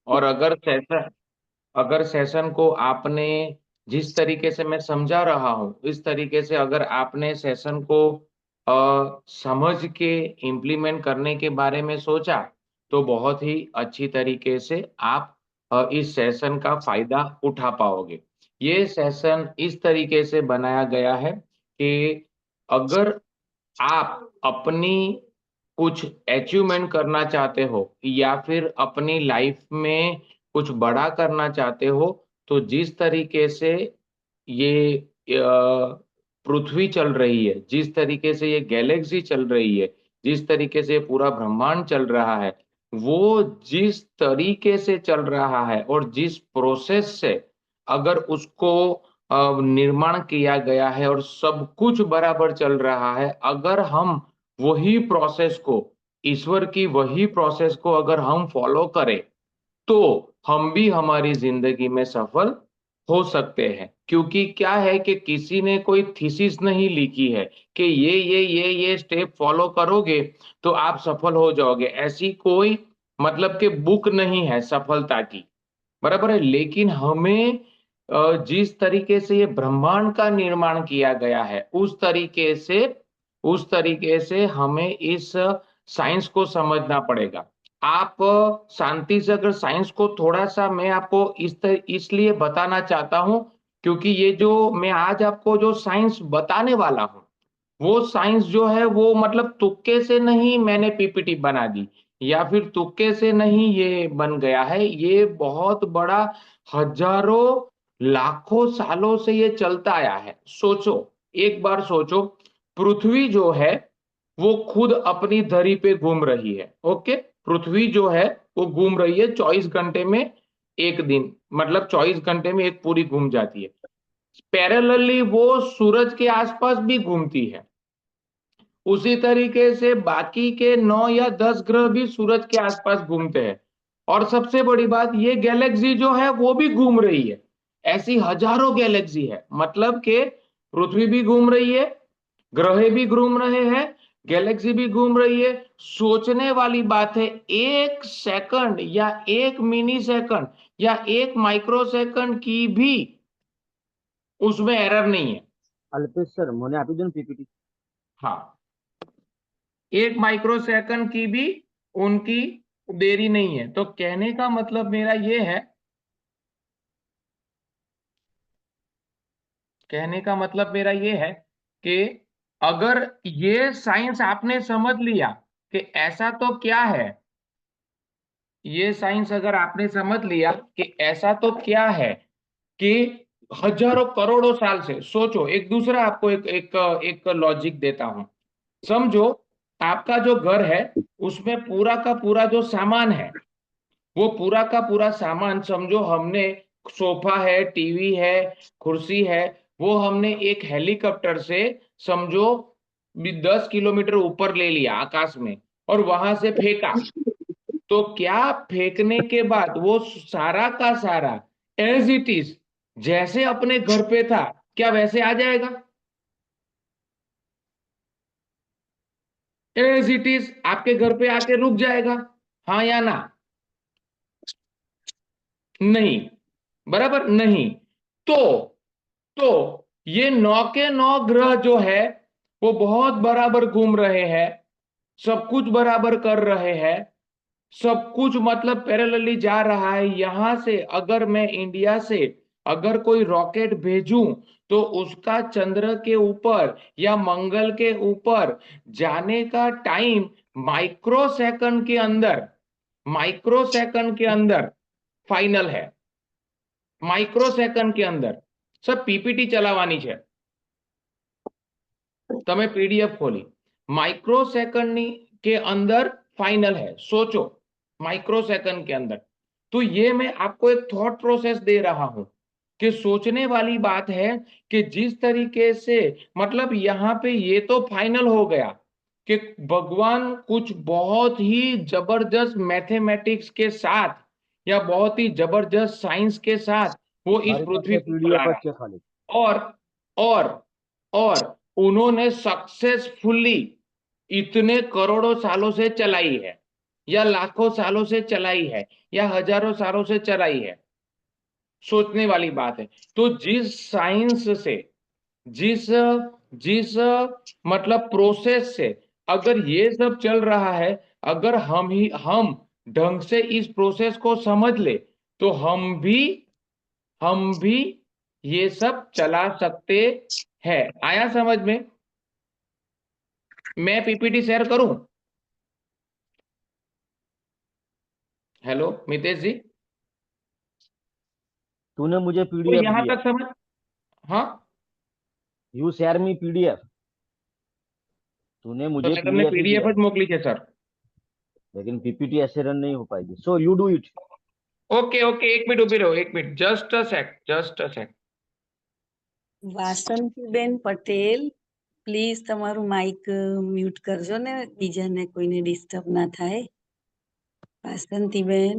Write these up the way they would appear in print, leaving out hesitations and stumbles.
और अगर सेशन को आपने जिस तरीके से मैं समझा रहा हूं, इस तरीके से अगर आपने सेशन को समझ के इम्प्लीमेंट करने के बारे में सोचा, तो बहुत ही अच्छी तरीके से आप इस सेशन का फायदा उठा पाओगे। ये सेशन इस तरीके से बनाया गया है कि अगर आप अपनी कुछ अचीवमेंट करना चाहते हो या फिर अपनी लाइफ में कुछ बड़ा करना चाहते हो, तो जिस तरीके से ये पृथ्वी चल रही है, जिस तरीके से ये गैलेक्सी चल रही है, जिस तरीके से पूरा ब्रह्मांड चल रहा है, वो जिस तरीके से चल रहा है और जिस प्रोसेस से अगर उसको निर्माण किया गया है और सब कुछ बराबर चल रहा है, अगर हम वही प्रोसेस को, ईश्वर की वही प्रोसेस को अगर हम फॉलो करें, तो हम भी हमारी जिंदगी में सफल हो सकते हैं। क्योंकि क्या है कि किसी ने कोई थीसिस नहीं लिखी है कि ये स्टेप फॉलो करोगे तो आप सफल हो जाओगे, ऐसी कोई मतलब कि बुक नहीं है सफलता की, बराबर है। लेकिन हमें जिस तरीके से ये ब्रह्मांड का निर्माण किया गया है, उस तरीके से हमें इस साइंस को समझना पड़ेगा। आप शांति से अगर साइंस को थोड़ा सा मैं आपको इसलिए बताना चाहता हूं, क्योंकि ये जो मैं आज आपको जो साइंस बताने वाला हूं, वो साइंस जो है वो मतलब तुक्के से नहीं मैंने पीपीटी बना दी, या फिर तुक्के से नहीं ये बन गया है। ये बहुत बड़ा, हजारों लाखों सालों से ये चलता आया है। सोचो, एक बार सोचो, पृथ्वी जो है वो खुद अपनी धरी पे घूम रही है। ओके, पृथ्वी जो है वो घूम रही है 24 घंटे में एक दिन, मतलब 24 घंटे में एक पूरी घूम जाती है। पैरेलली वो सूरज के आसपास भी घूमती है। उसी तरीके से बाकी के 9 या 10 ग्रह भी सूरज के आसपास घूमते हैं। और सबसे बड़ी बात, ये गैलेक्सी जो है वो भी घूम रही है। ऐसी हजारों गैलेक्सी है, मतलब कि पृथ्वी भी घूम रही है, ग्रह भी घूम रहे हैं, गैलेक्सी भी घूम रही है। सोचने वाली बात है, 1 सेकंड या 1 मिनी सेकंड या 1 माइक्रो सेकंड की भी उसमें एरर नहीं है। अल्पेश सर मैंने आप ही पीपीटी। हाँ, 1 माइक्रो सेकंड की भी उनकी देरी नहीं है। तो कहने का मतलब मेरा ये है कि अगर ये साइंस आपने समझ लिया कि ऐसा तो क्या है, ये साइंस अगर आपने समझ लिया कि ऐसा तो क्या है कि हजारों करोड़ों साल से, सोचो, एक दूसरा आपको एक एक एक लॉजिक देता हूं। समझो, आपका जो घर है उसमें पूरा का पूरा जो सामान है, वो पूरा का पूरा सामान समझो हमने, सोफा है, टीवी है, कुर्सी है, वो हमने एक हेलीकॉप्टर से समझो 10 किलोमीटर ऊपर ले लिया आकाश में और वहां से फेंका। तो क्या फेंकने के बाद वो सारा का सारा एज इट इज, जैसे अपने घर पे था, क्या वैसे आ जाएगा? एज इट इज आपके घर पे आके रुक जाएगा? हाँ या ना? नहीं, बराबर नहीं। तो तो ये 9 के 9 ग्रह जो है वो बहुत बराबर घूम रहे हैं, सब कुछ बराबर कर रहे हैं, सब कुछ मतलब पैरेलली जा रहा है। यहां से अगर मैं इंडिया से अगर कोई रॉकेट भेजूं, तो उसका चंद्र के ऊपर या मंगल के ऊपर जाने का टाइम माइक्रो सेकंड के अंदर फाइनल है। माइक्रो सेकंड के अंदर सब पीपीटी चलावानी है, તમે पीडीएफ खोली, माइक्रो सेकंड के अंदर फाइनल है। सोचो, माइक्रो सेकंड के अंदर। तो ये मैं आपको एक थॉट प्रोसेस दे रहा हूं कि सोचने वाली बात है कि जिस तरीके से मतलब यहां पे ये तो फाइनल हो गया कि भगवान कुछ बहुत ही जबरदस्त मैथमेटिक्स के साथ या बहुत ही जबरदस्त साइंस के साथ वो इस મારી પાસે पृथ्वी को चला પીડીએફ જ रहा છે ખાલી। है। और और उन्होंने सक्सेसफुली इतने करोड़ों सालों से चलाई है। या लाखों सालों से चलाई है या हजारों सालों से चलाई है, सोचने वाली बात है। तो जिस साइंस से, जिस जिस मतलब प्रोसेस से अगर ये सब चल रहा है, अगर हम ढंग से इस प्रोसेस को समझ ले, तो हम भी ये सब चला सकते हैं। आया समझ में? मैं पीपीटी शेयर करूं? हेलो मितेश जी, तूने मुझे तो पीडीएफ यहां दिया, तक समझ? हाँ, यू शेयर मी पीडीएफ, तूने तो मुझे मैं तुमने पीडीएफ ही पीडीएफ दिया है, मोकली है सर। लेकिन पीपीटी ऐसे रन नहीं हो पाएगी, so you do it. Okay okay, एक मिनट उभी रहो, एक minute, just a sec, just a sec. Vasantiben Patel, please તમારું માઇક મ્યુટ કરજો ને, બીજાને કોઈને ડિસ્ટર્બ ના થાય. વાસંતીબેન,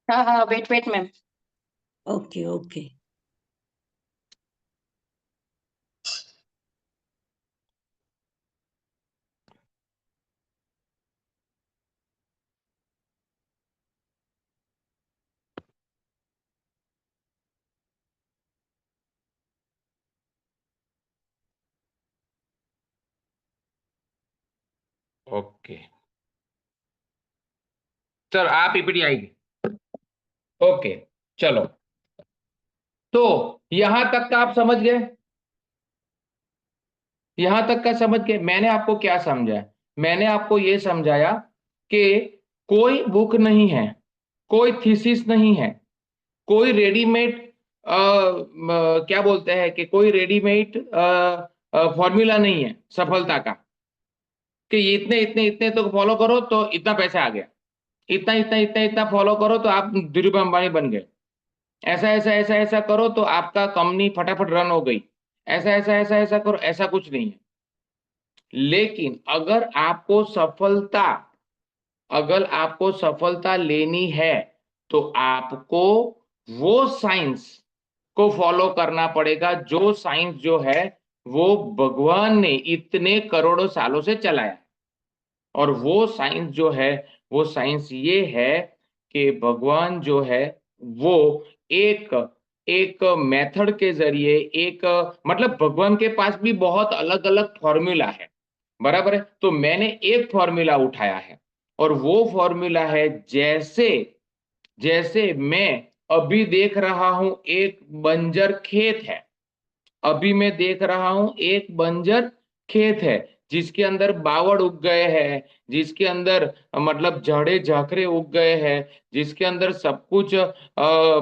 हाँ हाँ wait wait ma'am. Okay okay. Okay sir, आप पीपीटी आएगी। ओके, चलो, तो यहां तक का आप समझ गए? यहां तक का समझ गए? मैंने आपको क्या समझाया? मैंने आपको यह समझाया कि कोई बुक नहीं है, कोई थीसिस नहीं है, कोई रेडीमेड क्या बोलते हैं कि कोई रेडीमेड फॉर्मूला नहीं है सफलता का, कि ये इतने इतने इतने तो फॉलो करो तो इतना पैसा आ गया, इतना इतना इतना इतना फॉलो करो तो आप धीरूभाई अंबानी बन गए, ऐसा ऐसा ऐसा ऐसा करो तो आपका कंपनी फटाफट रन हो गई, ऐसा ऐसा ऐसा ऐसा करो, ऐसा कुछ नहीं है। लेकिन अगर आपको सफलता लेनी है, तो आपको वो साइंस को फॉलो करना पड़ेगा, जो साइंस जो है वो भगवान ने इतने करोड़ों सालों से चलाया। और वो साइंस जो है, वो साइंस ये है कि भगवान जो है वो एक एक मेथड के जरिए, एक मतलब भगवान के पास भी बहुत अलग अलग फॉर्मूला है, बराबर है? तो मैंने एक फॉर्मूला उठाया है, और वो फॉर्मूला है, जैसे जैसे मैं अभी देख रहा हूं एक बंजर खेत है, अभी मैं देख रहा हूं एक बंजर खेत है, जिसके अंदर बावड़ उग गए हैं, जिसके अंदर मतलब झाड़े झाकरे उग गए हैं, जिसके अंदर सब कुछ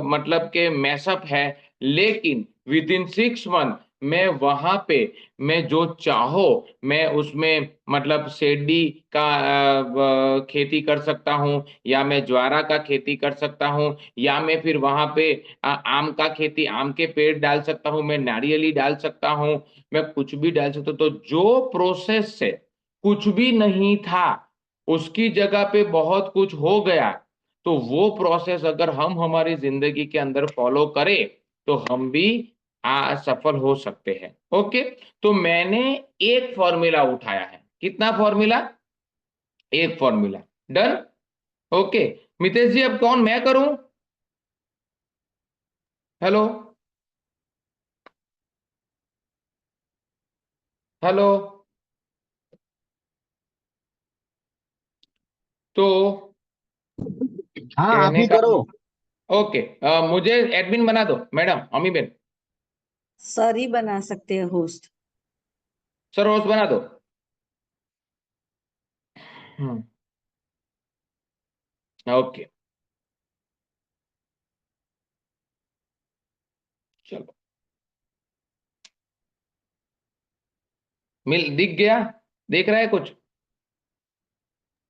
मतलब के मैसअप है। लेकिन विद इन 6 मंथ मैं वहां पे, मैं जो चाहो मैं उसमें मतलब सेडी का खेती कर सकता हूँ, या मैं ज्वारा का खेती कर सकता हूँ, या मैं फिर वहां पे आम का खेती, आम के पेड़ डाल सकता हूँ, मैं नारियली डाल सकता हूँ, मैं कुछ भी डाल सकता हूँ। तो जो प्रोसेस से कुछ भी नहीं था, उसकी जगह पे बहुत कुछ हो गया, तो वो प्रोसेस अगर हम हमारी जिंदगी के अंदर फॉलो करें, तो हम भी सफल हो सकते हैं। ओके, तो मैंने एक फॉर्मूला उठाया है। कितना फॉर्मूला? एक फॉर्मूला। डन? ओके, मितेश जी अब कौन, मैं करूं? हेलो, हेलो, तो हाँ आप कहने ही का, करो। ओके, मुझे एडमिन बना दो मैडम, अमी बेन। સર ही बना सकते हैं होस्ट. सर होस्ट बना दो। हम्म, ओके, चलो, दिख गया? देख रहा है कुछ?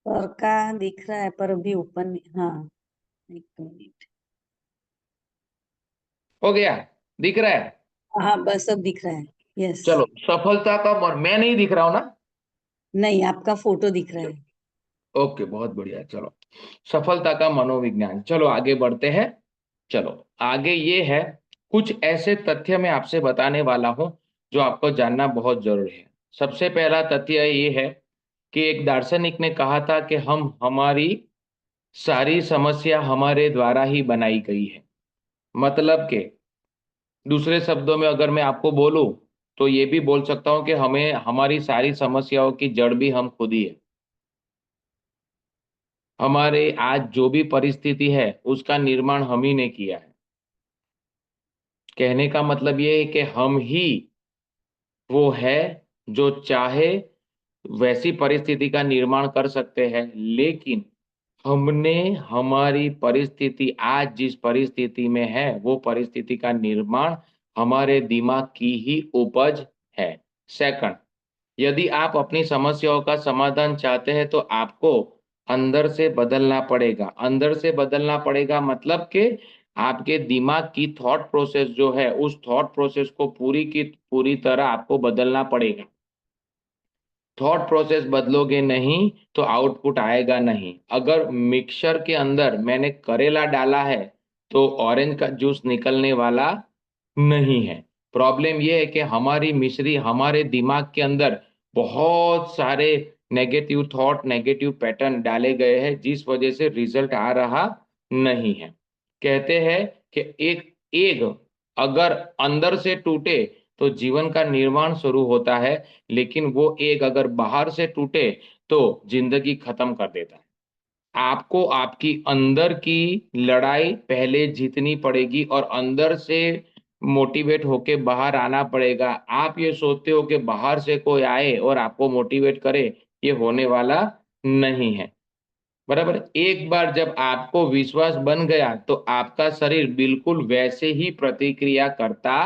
सर का दिख रहा है पर अभी ओपन नहीं. हाँ, एक मिनट. हो गया? दिख रहा है? हाँ बस अब दिख रहा है. यस. चलो, सफलता का मैं नहीं दिख रहा हूं ना? नहीं, आपका फोटो दिख रहा है. ओके, बहुत बढ़िया, चलो, सफलता का मनोविज्ञान, चलो आगे बढ़ते हैं। चलो, आगे ये है, कुछ ऐसे तथ्य मैं आपसे बताने वाला हूं जो आपको जानना बहुत जरूरी है। सबसे पहला तथ्य ये है कि एक दार्शनिक ने कहा था कि हम हमारी सारी समस्या हमारे द्वारा ही बनाई गई है। मतलब कि दूसरे शब्दों में अगर मैं आपको बोलूं तो ये भी बोल सकता हूं कि हमें हमारी सारी समस्याओं की जड़ भी हम खुद ही है। हमारे आज जो भी परिस्थिति है उसका निर्माण हम ही ने किया है। कहने का मतलब ये है कि हम ही वो है जो चाहे वैसी परिस्थिति का निर्माण कर सकते हैं, लेकिन हमने हमारी परिस्थिति आज जिस परिस्थिति में है वो परिस्थिति का निर्माण हमारे दिमाग की ही उपज है। सेकंड, यदि आप अपनी समस्याओं का समाधान चाहते हैं तो आपको अंदर से बदलना पड़ेगा। अंदर से बदलना पड़ेगा मतलब कि आपके दिमाग की थॉट प्रोसेस जो है उस थॉट प्रोसेस को पूरी की पूरी तरह आपको बदलना पड़ेगा। थॉट प्रोसेस बदलोगे नहीं तो आउटपुट आएगा नहीं। अगर मिक्सर के अंदर मैंने करेला डाला है तो ऑरेंज का जूस निकलने वाला नहीं है। प्रॉब्लम यह है कि हमारी मिश्री हमारे दिमाग के अंदर बहुत सारे नेगेटिव थॉट नेगेटिव पैटर्न डाले गए हैं जिस वजह से रिजल्ट आ रहा नहीं है। कहते हैं कि एक एग अगर अंदर से टूटे तो जीवन का निर्माण शुरू होता है, लेकिन वो एग अगर बाहर से टूटे तो जिंदगी खत्म कर देता है। आपको आपकी अंदर की लड़ाई पहले जीतनी पड़ेगी और अंदर से मोटिवेट होके बाहर आना पड़ेगा। आप ये सोचते हो कि बाहर से कोई आए और आपको मोटिवेट करे, ये होने वाला नहीं है। बराबर, एक बार जब आपको विश्वास बन गया तो आपका शरीर बिल्कुल वैसे ही प्रतिक्रिया करता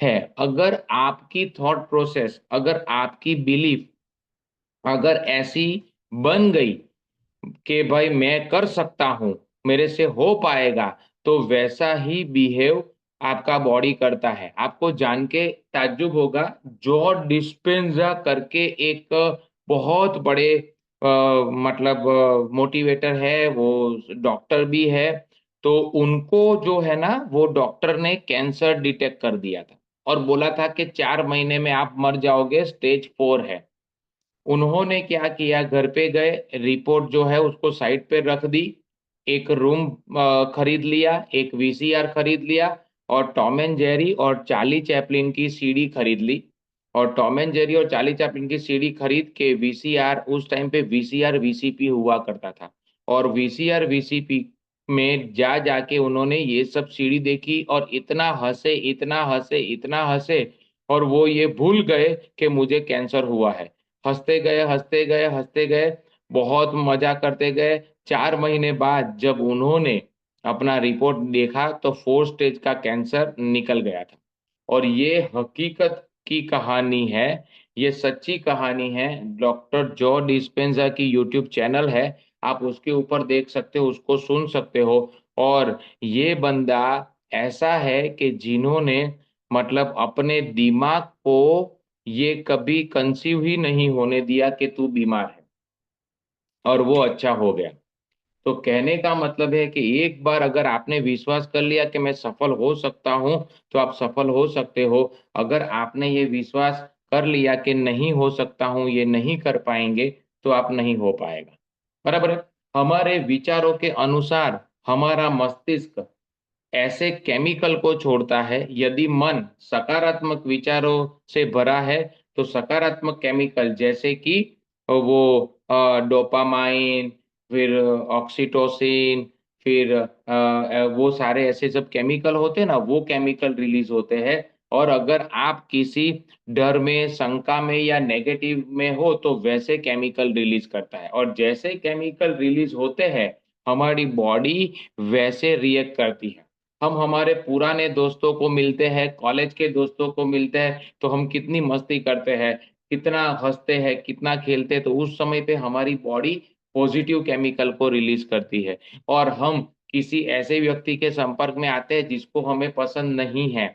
है। अगर आपकी थॉट प्रोसेस, अगर आपकी बिलीफ अगर ऐसी बन गई कि भाई मैं कर सकता हूं, मेरे से हो पाएगा, तो वैसा ही बिहेव आपका बॉडी करता है। आपको जान के ताज्जुब होगा, जॉ डिस्पेंजा करके एक बहुत बड़े मतलब मोटिवेटर है, वो डॉक्टर भी है। तो उनको जो है ना, वो डॉक्टर ने कैंसर डिटेक्ट कर दिया था और बोला था कि 4 महीने में आप मर जाओगे, स्टेज 4 है। उन्होंने क्या किया, घर पे गए, रिपोर्ट जो है उसको साइड पे रख दी, एक रूम खरीद लिया, एक वीसीआर खरीद लिया और टॉम एंड जेरी और चार्ली चैपलिन की सीडी खरीद ली। और टॉम एंड जेरी और चार्ली चैपलिन की सीडी खरीद के वीसीआर, उस टाइम पे वीसीआर वीसीपी हुआ करता था, और वीसीआर वीसीपी में जा जाके उन्होंने ये सब सीडी देखी और इतना हंसे इतना हंसे इतना हंसे, और वो ये भूल गए कि मुझे कैंसर हुआ है। हंसते गए हंसते गए हंसते गए, बहुत मजा करते गए। 4 महीने बाद जब उन्होंने अपना रिपोर्ट देखा तो 4 स्टेज का कैंसर निकल गया था। और ये हकीकत की कहानी है, ये सच्ची कहानी है। डॉक्टर जॉ डिस्पेंजा की यूट्यूब चैनल है, आप उसके ऊपर देख सकते हो, उसको सुन सकते हो। और ये बंदा ऐसा है कि जिन्होंने मतलब अपने दिमाग को ये कभी कंसीव ही नहीं होने दिया कि तू बीमार है, और वो अच्छा हो गया। तो कहने का मतलब है कि एक बार अगर आपने विश्वास कर लिया कि मैं सफल हो सकता हूं, तो आप सफल हो सकते हो। अगर आपने ये विश्वास कर लिया कि नहीं हो सकता हूं, ये नहीं कर पाएंगे, तो आप नहीं हो पाएगा। बराबर है। हमारे विचारों के अनुसार हमारा मस्तिष्क ऐसे केमिकल को छोड़ता है। यदि मन सकारात्मक विचारों से भरा है तो सकारात्मक केमिकल जैसे कि वो डोपामाइन, फिर ऑक्सीटोसिन, फिर वो सारे ऐसे सब केमिकल होते हैं ना, वो केमिकल रिलीज होते हैं। और अगर आप किसी डर में, शंका में या नेगेटिव में हो तो वैसे केमिकल रिलीज करता है, और जैसे केमिकल रिलीज होते हैं हमारी बॉडी वैसे रिएक्ट करती है। हम हमारे पुराने दोस्तों को मिलते हैं, कॉलेज के दोस्तों को मिलते हैं, तो हम कितनी मस्ती करते हैं, कितना हंसते हैं, कितना खेलते हैं, तो उस समय पे हमारी बॉडी पॉजिटिव केमिकल को रिलीज करती है। और हम किसी ऐसे व्यक्ति के संपर्क में आते हैं जिसको हमें पसंद नहीं है,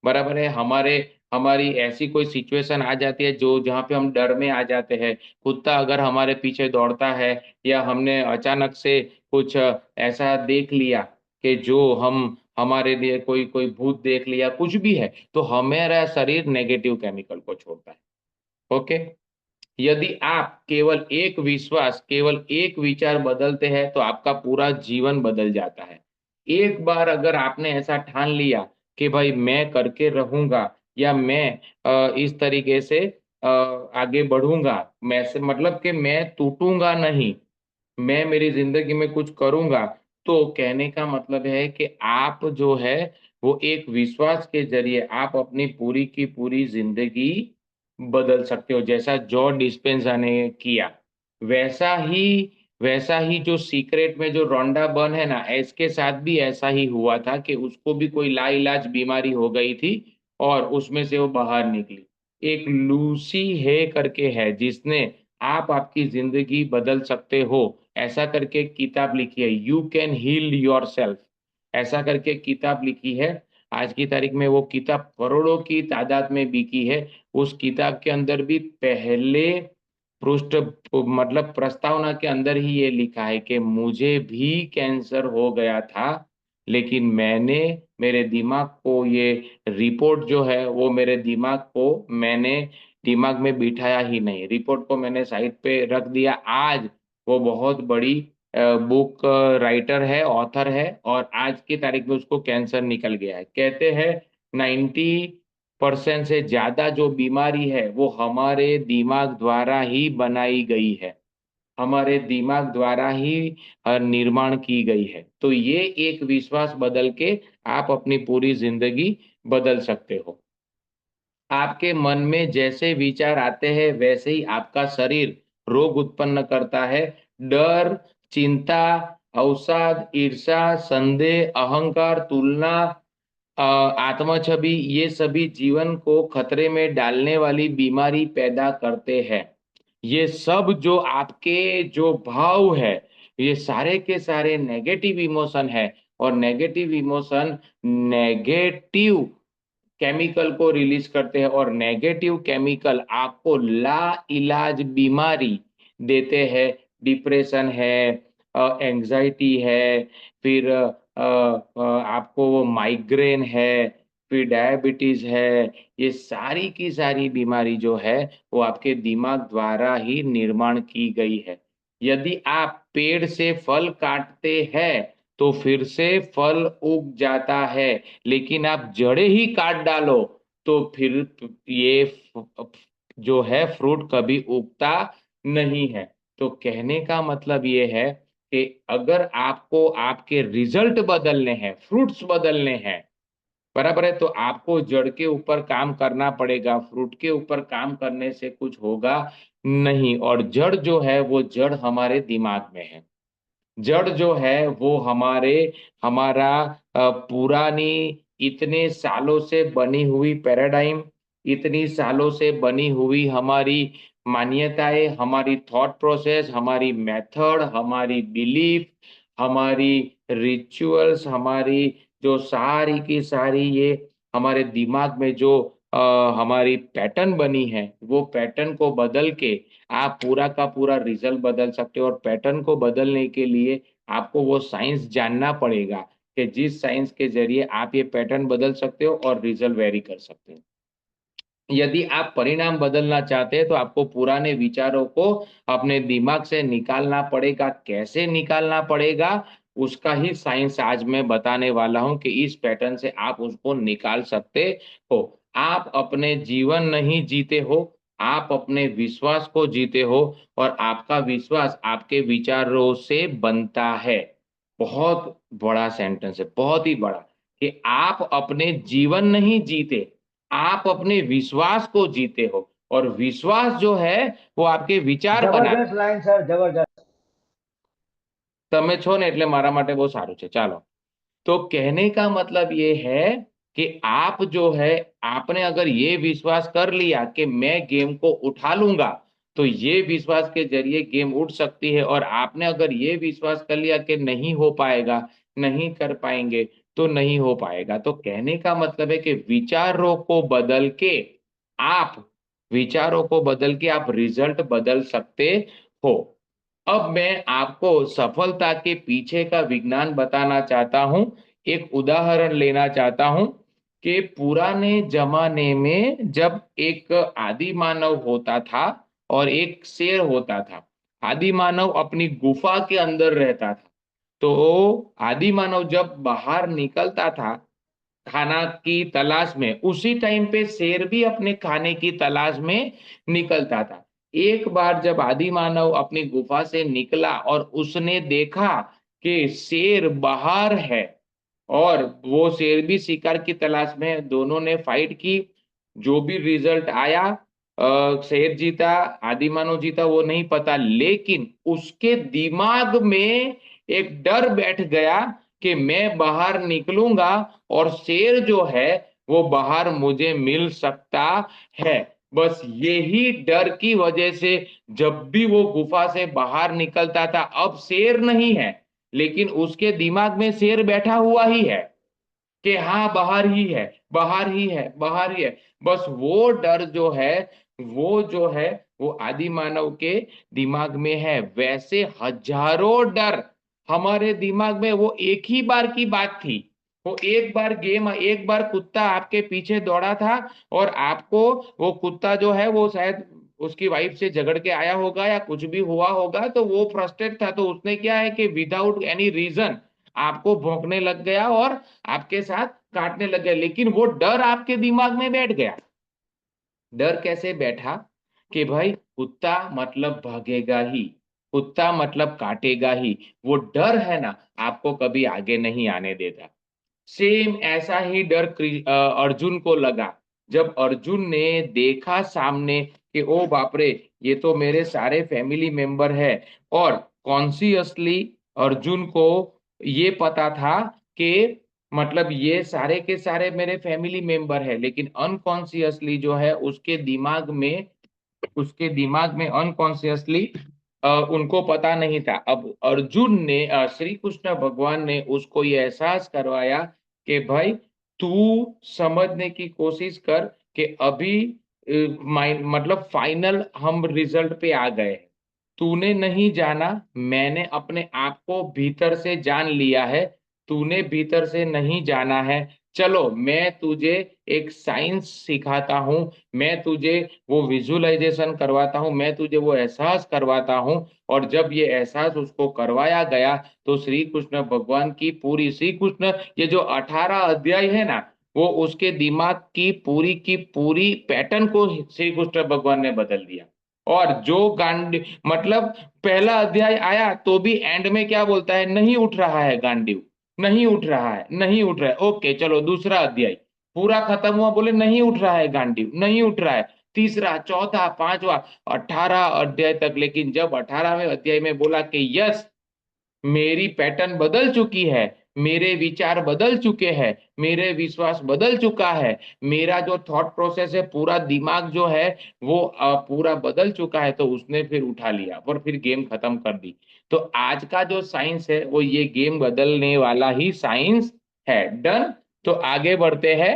बराबर है, हमारे हमारी ऐसी कोई सिचुएशन आ जाती है जो जहाँ पे हम डर में आ जाते हैं। कुत्ता अगर हमारे पीछे दौड़ता है, या हमने अचानक से कुछ ऐसा देख लिया कि जो हम हमारे लिए कोई कोई भूत देख लिया, कुछ भी है, तो हमारा शरीर नेगेटिव केमिकल को छोड़ता है। ओके, यदि आप केवल एक विश्वास, केवल एक विचार बदलते हैं तो आपका पूरा जीवन बदल जाता है। एक बार अगर आपने ऐसा ठान लिया कि भाई मैं करके रहूँगा या मैं इस तरीके से आगे बढ़ूँगा, मैं से मतलब कि मैं टूटूँगा नहीं, मैं मेरी ज़िंदगी में कुछ करूँगा, तो कहने का मतलब है कि आप जो है वो एक विश्वास के ज़रिए आप अपनी पूरी की पूरी ज़िंदगी बदल सकते हो। जैसा जॉर्ज डिस्पेंज़ा ने किया, वैसा ही जो सीक्रेट में जो रोंडा बर्न है ना, इसके साथ भी ऐसा ही हुआ था कि उसको भी कोई लाइलाज बीमारी हो गई थी और उसमें से वो बाहर निकली। एक लूसी हे करके है जिसने आप आपकी ज़िंदगी बदल सकते हो, ऐसा करके किताब लिखी है, यू कैन हील योरसेल्फ ऐसा करके किताब लिखी है। आज की तारीख में वो किताब करोड़ों की तादाद में बिकी है। उस किताब के अंदर भी पहले पृष्ठ मतलब प्रस्तावना के अंदर ही ये लिखा है कि मुझे भी कैंसर हो गया था, लेकिन मैंने मेरे दिमाग को ये रिपोर्ट जो है वो मेरे दिमाग को मैंने दिमाग में बिठाया ही नहीं, रिपोर्ट को मैंने साइड पे रख दिया। आज वो बहुत बड़ी बुक राइटर है, ऑथर है और आज की तारीख में उसको कैंसर निकल गया है। कहते हैं 90% से ज़्यादा जो बीमारी है वो हमारे दिमाग द्वारा ही बनाई गई है, हमारे दिमाग द्वारा ही निर्माण की गई है। तो ये एक विश्वास बदल के आप अपनी पूरी ज़िंदगी बदल सकते हो। आपके मन में जैसे विचार आते हैं वैसे ही आपका शरीर रोग उत्पन्न करता है। डर, चिंता, अवसाद, ईर्ष्या, संदेह, अहंकार, तुलना, आत्मछवि ये सभी जीवन को खतरे में डालने वाली बीमारी पैदा करते हैं। ये सब जो आपके जो भाव है, ये सारे के सारे नेगेटिव इमोशन है और नेगेटिव इमोशन नेगेटिव केमिकल को रिलीज करते हैं और नेगेटिव केमिकल आपको लाइलाज बीमारी देते हैं। डिप्रेशन है, एंजाइटी है, फिर आपको वो माइग्रेन है, फिर डायबिटीज है। ये सारी की सारी बीमारी जो है वो आपके दिमाग द्वारा ही निर्माण की गई है। यदि आप पेड़ से फल काटते हैं तो फिर से फल उग जाता है, लेकिन आप जड़ें ही काट डालो तो फिर ये जो है फ्रूट कभी उगता नहीं है। तो कहने का मतलब ये है कि अगर आपको आपके रिजल्ट बदलने हैं, फ्रूट्स बदलने हैं, बराबर है, तो आपको जड़ के ऊपर काम करना पड़ेगा, फ्रूट के ऊपर काम करने से कुछ होगा नहीं। और जड़ जो है वो जड़ हमारे दिमाग में है। जड़ जो है वो हमारा पुरानी इतने सालों से बनी हुई पैराडाइम, इतनी सालों से बनी हुई हमारी मान्यताएं, हमारी थॉट प्रोसेस, हमारी मेथड, हमारी बिलीफ, हमारी रिचुअल्स, हमारी जो सारी की सारी ये हमारे दिमाग में जो हमारी पैटर्न बनी है, वो पैटर्न को बदल के आप पूरा का पूरा रिजल्ट बदल सकते हो। और पैटर्न को बदलने के लिए आपको वो साइंस जानना पड़ेगा कि जिस साइंस के ज़रिए आप ये पैटर्न बदल सकते हो और रिजल्ट वेरी कर सकते हो। यदि आप परिणाम बदलना चाहते हैं तो आपको पुराने विचारों को अपने दिमाग से निकालना पड़ेगा। कैसे निकालना पड़ेगा उसका ही साइंस आज मैं बताने वाला हूं कि इस पैटर्न से आप उसको निकाल सकते हो। आप अपने जीवन नहीं जीते हो, आप अपने विश्वास को जीते हो और आपका विश्वास आपके विचारों से बनता है। बहुत बड़ा सेंटेंस है, बहुत ही बड़ा, कि आप अपने जीवन नहीं जीते, आप अपने विश्वास को जीते हो और विश्वास जो है वो आपके विचार बनाता जबरदस्त लाइन सर, जबरदस्त। તમે છો ને એટલે મારા માટે બહુ સારું છે। ચાલો, तो कहने का मतलब ये है कि आप जो है, आपने अगर ये विश्वास कर लिया कि मैं गेम को उठा लूंगा, तो ये विश्वास के जरिए गेम उठ सकती है। और आपने अगर ये विश्वास कर लिया कि नहीं हो पाएगा, नहीं कर पाएंगे, तो नहीं हो पाएगा। तो कहने का मतलब है कि आप विचारों को बदल के आप रिजल्ट बदल सकते हो। अब मैं आपको सफलता के पीछे का विज्ञान बताना चाहता हूं। एक उदाहरण लेना चाहता हूं कि पुराने जमाने में जब एक आदि मानव होता था और एक शेर होता था। आदि मानव अपनी गुफा के अंदर रहता था। तो आदि मानव जब बाहर निकलता था खाना की तलाश में, उसी टाइम पे शेर भी अपने खाने की तलाश में निकलता था। एक बार जब आदि मानव अपनी गुफा से निकला और उसने देखा कि शेर बाहर है और वो शेर भी शिकार की तलाश में है, दोनों ने फाइट की। जो भी रिजल्ट आया, शेर जीता आदि मानव जीता वो नहीं पता, लेकिन उसके दिमाग में एक डर बैठ गया कि मैं बाहर निकलूंगा और शेर जो है वो बाहर मुझे मिल सकता है। बस यही डर की वजह से जब भी वो गुफा से बाहर निकलता था, अब शेर नहीं है लेकिन उसके दिमाग में शेर बैठा हुआ ही है कि हाँ बाहर ही है, बाहर ही है, बाहर ही है। बस वो डर जो है, वो जो है वो आदि मानव के दिमाग में है। वैसे हजारों डर हमारे दिमाग में, वो एक ही बार की बात थी। वो एक बार गेम, एक बार कुत्ता आपके पीछे दौड़ा था और आपको, वो कुत्ता जो है वो शायद उसकी वाइफ से झगड़ के आया होगा या कुछ भी हुआ होगा, तो वो फ्रस्ट्रेट था, तो उसने क्या है कि विदाउट एनी रीजन आपको भौंकने लग गया और आपके साथ काटने लग गया। लेकिन वो डर आपके दिमाग में बैठ गया। डर कैसे बैठा कि भाई कुत्ता मतलब भागेगा ही, कुत्ता मतलब काटेगा ही। वो डर है ना, आपको कभी आगे नहीं आने देता। सेम ऐसा ही डर अर्जुन को लगा जब अर्जुन ने देखा सामने कि ओ बाप रे, ये तो मेरे सारे फैमिली मेंबर है। और कॉन्शियसली अर्जुन को ये पता था कि मतलब ये सारे के सारे मेरे फैमिली मेंबर है, लेकिन अनकॉन्शियसली जो है उसके दिमाग में अनकॉन्शियसली उनको पता नहीं था। अब अर्जुन ने, श्री कृष्ण भगवान ने उसको ये एहसास करवाया कि भाई तू समझने की कोशिश कर कि अभी मतलब फाइनल हम रिजल्ट पे आ गए। तूने नहीं जाना, मैंने अपने आप को भीतर से जान लिया है, तूने भीतर से नहीं जाना है। चलो मैं तुझे एक साइंस सिखाता हूँ, मैं तुझे वो विजुअलाइजेशन करवाता हूँ, मैं तुझे वो एहसास करवाता हूँ। और जब ये एहसास उसको करवाया गया तो श्री कृष्ण भगवान की पूरी ये जो 18 अध्याय है ना, वो उसके दिमाग की पूरी पैटर्न को श्री कृष्ण भगवान ने बदल दिया। और जो गांड मतलब पहला अध्याय आया तो भी एंड में क्या बोलता है, नहीं उठ रहा है गांडीव, नहीं उठ रहा है, नहीं उठ रहा है। ओके चलो दूसरा अध्याय पूरा खत्म हुआ, बोले नहीं उठ रहा है गांडीव, नहीं उठ रहा है। तीसरा, चौथा, पांचवा, 18 अध्याय तक। लेकिन जब 18वें अध्याय में बोला कि यस, मेरी पैटर्न बदल चुकी है, मेरे विचार बदल चुके हैं, मेरे विश्वास बदल चुका है, मेरा जो थॉट प्रोसेस है, पूरा दिमाग जो है वो पूरा बदल चुका है, तो उसने फिर उठा लिया और फिर गेम खत्म कर दी। तो आज का जो साइंस है वो ये गेम बदलने वाला ही साइंस है। डन। तो आगे बढ़ते हैं।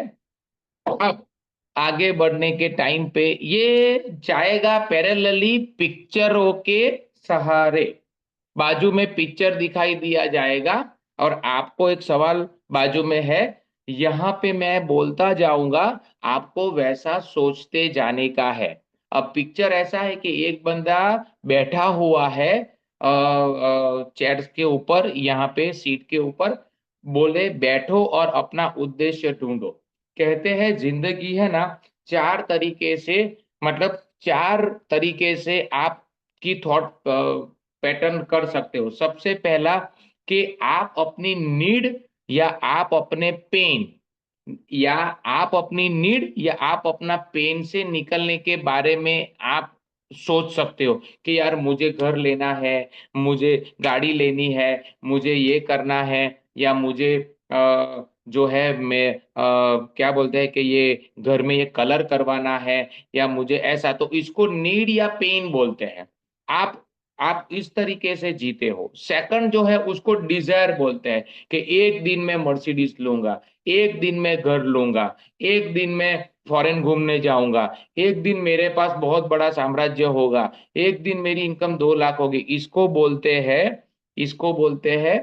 अब आगे बढ़ने के टाइम पे ये जाएगा पैरेलली पिक्चरों के सहारे। बाजू में पिक्चर दिखाई दिया जाएगा और आपको एक सवाल बाजू में है, यहां पे मैं बोलता जाऊंगा, आपको वैसा सोचते जाने का है। अब पिक्चर ऐसा है कि एक बंदा बैठा हुआ है चेयर के ऊपर, यहाँ पे सीट के ऊपर, बोले बैठो और अपना उद्देश्य ढूंढो। कहते हैं जिंदगी है ना, चार तरीके से, मतलब चार तरीके से आपकी थॉट पैटर्न कर सकते हो। सबसे पहला कि आप अपनी नीड या आप अपने पेन, या आप अपनी नीड या आप अपना पेन से निकलने के बारे में आप सोच सकते हो कि यार मुझे घर लेना है, मुझे गाड़ी लेनी है, मुझे ये करना है, या मुझे जो है मैं क्या बोलते हैं कि ये घर में ये कलर करवाना है, या मुझे ऐसा। तो इसको नीड या पेन बोलते हैं। आप आप इस तरीके से जीते हो। सेकंड जो है उसको डिजायर बोलते हैं कि एक दिन मैं मर्सिडीज लूंगा, एक दिन मैं घर लूंगा, एक दिन मैं फॉरेन घूमने जाऊंगा, एक दिन मेरे पास बहुत बड़ा साम्राज्य होगा, एक दिन मेरी इनकम 2 लाख होगी। इसको बोलते हैं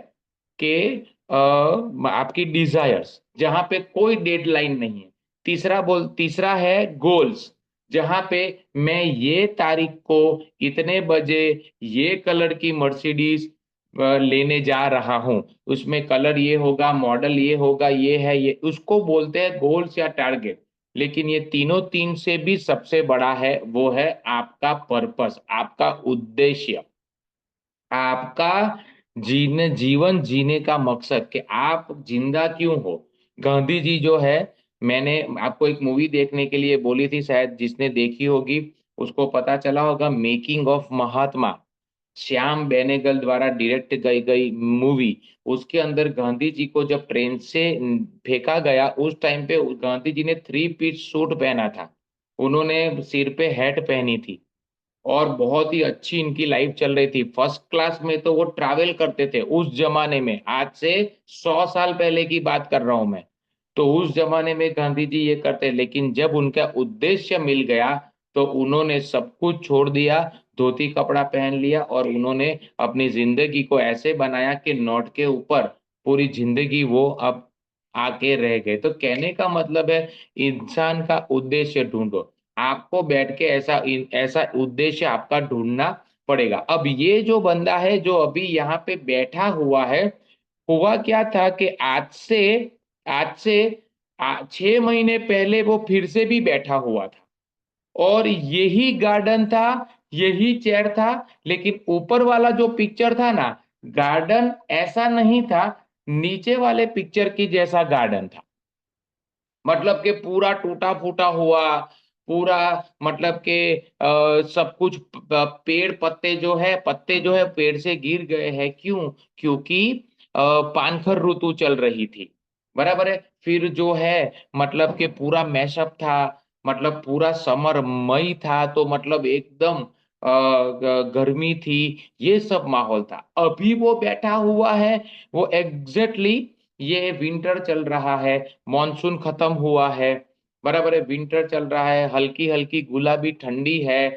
कि आपकी डिजायर्स, जहां पे कोई डेडलाइन नहीं है। तीसरा है गोल्स, जहां पे मैं ये तारीख को इतने बजे ये कलर की मर्सिडीज लेने जा रहा हूं, उसमें कलर ये होगा, मॉडल ये होगा, ये है, ये उसको बोलते हैं गोल्स या टारगेट। लेकिन ये तीनों तीन से भी सबसे बड़ा है, वो है आपका पर्पस, आपका उद्देश्य, आपका जीवन जीने का मकसद, कि आप जिंदा क्यों हो। गांधी जी जो है, मैंने आपको एक मूवी देखने के लिए बोली थी, शायद जिसने देखी होगी उसको पता चला होगा, मेकिंग ऑफ महात्मा, श्याम बेनेगल द्वारा डायरेक्ट गई गई मूवी। उसके अंदर गांधी जी को जब ट्रेन से फेंका गया, उस टाइम पे गांधी जी ने 3 पीस सूट पहना था, उन्होंने सिर पे हैट पहनी थी, और बहुत ही अच्छी इनकी लाइफ चल रही थी, फर्स्ट क्लास में तो वो ट्रैवल करते थे उस जमाने में। आज से 100 साल पहले की बात कर रहा हूं मैं। तो उस जमाने में गांधी जी ये करते, लेकिन जब उनका उद्देश्य मिल गया तो उन्होंने सब कुछ छोड़ दिया, धोती कपड़ा पहन लिया, और उन्होंने अपनी जिंदगी को ऐसे बनाया कि नोट के ऊपर पूरी जिंदगी वो अब आके रह गए। तो कहने का मतलब है, इंसान का उद्देश्य ढूंढो, आपको बैठ के ऐसा उद्देश्य आपका ढूंढना पड़ेगा। अब ये जो बंदा है जो अभी यहाँ पे बैठा हुआ है, हुआ क्या था कि आज से 6 महीने पहले वो फिर से भी बैठा हुआ था, और यही गार्डन था, यही चेयर था, लेकिन ऊपर वाला जो पिक्चर था ना, गार्डन ऐसा नहीं था, नीचे वाले पिक्चर की जैसा गार्डन था। मतलब कि पूरा टूटा फूटा हुआ, पूरा, मतलब कि सब कुछ पेड़ पत्ते जो है पेड़ से गिर गए हैं, क्यों? क्योंकि पानखर ऋतु चल रही थी, बराबर है। फिर जो है, मतलब कि पूरा मैशअप था, मतलब पूरा समर मई था, तो मतलब एकदम गर्मी थी, ये सब माहौल था। अभी वो बैठा हुआ है, वो एग्जैक्टली ये विंटर चल रहा है, मॉनसून खत्म हुआ है, बराबर है, विंटर चल रहा है, हल्की हल्की गुलाबी ठंडी है,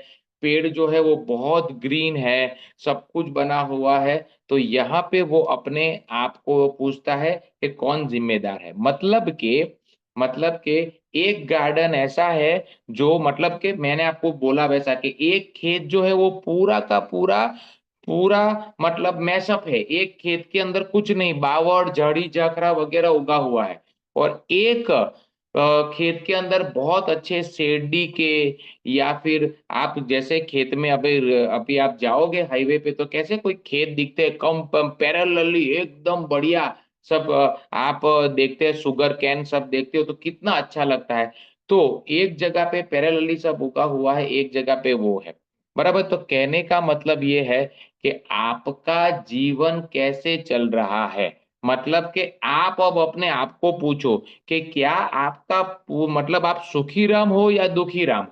पेड़ जो है वो बहुत ग्रीन है, सब कुछ बना हुआ है। तो यहाँ पे वो अपने आप को पूछता है कि कौन जिम्मेदार है। मतलब के एक गार्डन ऐसा है जो, मतलब कि मैंने आपको बोला वैसा, कि एक खेत जो है वो पूरा का पूरा पूरा मतलब मैसअप है, एक खेत के अंदर कुछ नहीं, बावड़ झाड़ी झाखरा वगैरह उगा हुआ है, और एक खेत के अंदर बहुत अच्छे शेरडी के, या फिर आप जैसे खेत में अभी अभी आप जाओगे हाईवे पे तो कैसे कोई खेत दिखते हैं, कम पैरेलली एकदम बढ़िया, सब आप देखते हैं, शुगर कैन सब देखते हो तो कितना अच्छा लगता है। तो एक जगह पे पैरेलली सब उगा हुआ है, एक जगह पे वो है, बराबर। तो कहने का मतलब ये है कि आपका जीवन कैसे चल रहा है, मतलब कि आप अब अपने आप को पूछो कि क्या आपका मतलब आप सुखी राम हो या दुखी राम हो।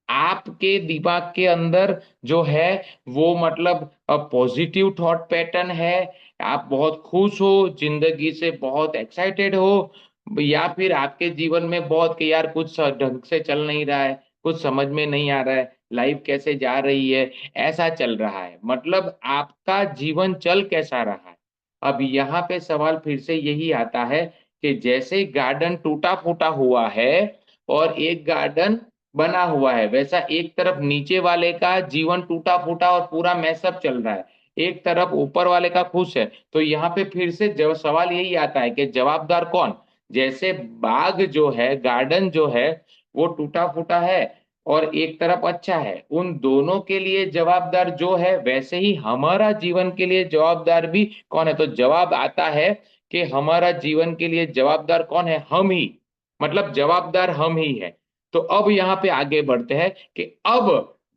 आपके दिमाग के अंदर जो है वो, मतलब पॉजिटिव थॉट पैटर्न है, आप बहुत खुश हो, जिंदगी से बहुत एक्साइटेड हो, या फिर आपके जीवन में बहुत कि यार कुछ ढंग से चल नहीं रहा है, कुछ समझ में नहीं आ रहा है, लाइफ कैसे जा रही है, ऐसा चल रहा है, मतलब आपका जीवन चल कैसा रहा है। अब यहाँ पे सवाल फिर से यही आता है कि जैसे गार्डन टूटा फूटा हुआ है और एक गार्डन बना हुआ है, वैसा एक तरफ नीचे वाले का जीवन टूटा फूटा और पूरा मैसअप चल रहा है, एक तरफ ऊपर वाले का खुश है। तो यहाँ पे फिर से जब सवाल यही आता है कि जवाबदार कौन। जैसे बाग जो है, गार्डन जो है, वो टूटा फूटा है और एक तरफ अच्छा है, उन दोनों के लिए जवाबदार जो है, वैसे ही हमारा जीवन के लिए जवाबदार भी कौन है। तो जवाब आता है कि हमारा जीवन के लिए जवाबदार कौन है, हम ही, मतलब जवाबदार हम ही है। तो अब यहाँ पे आगे बढ़ते हैं कि अब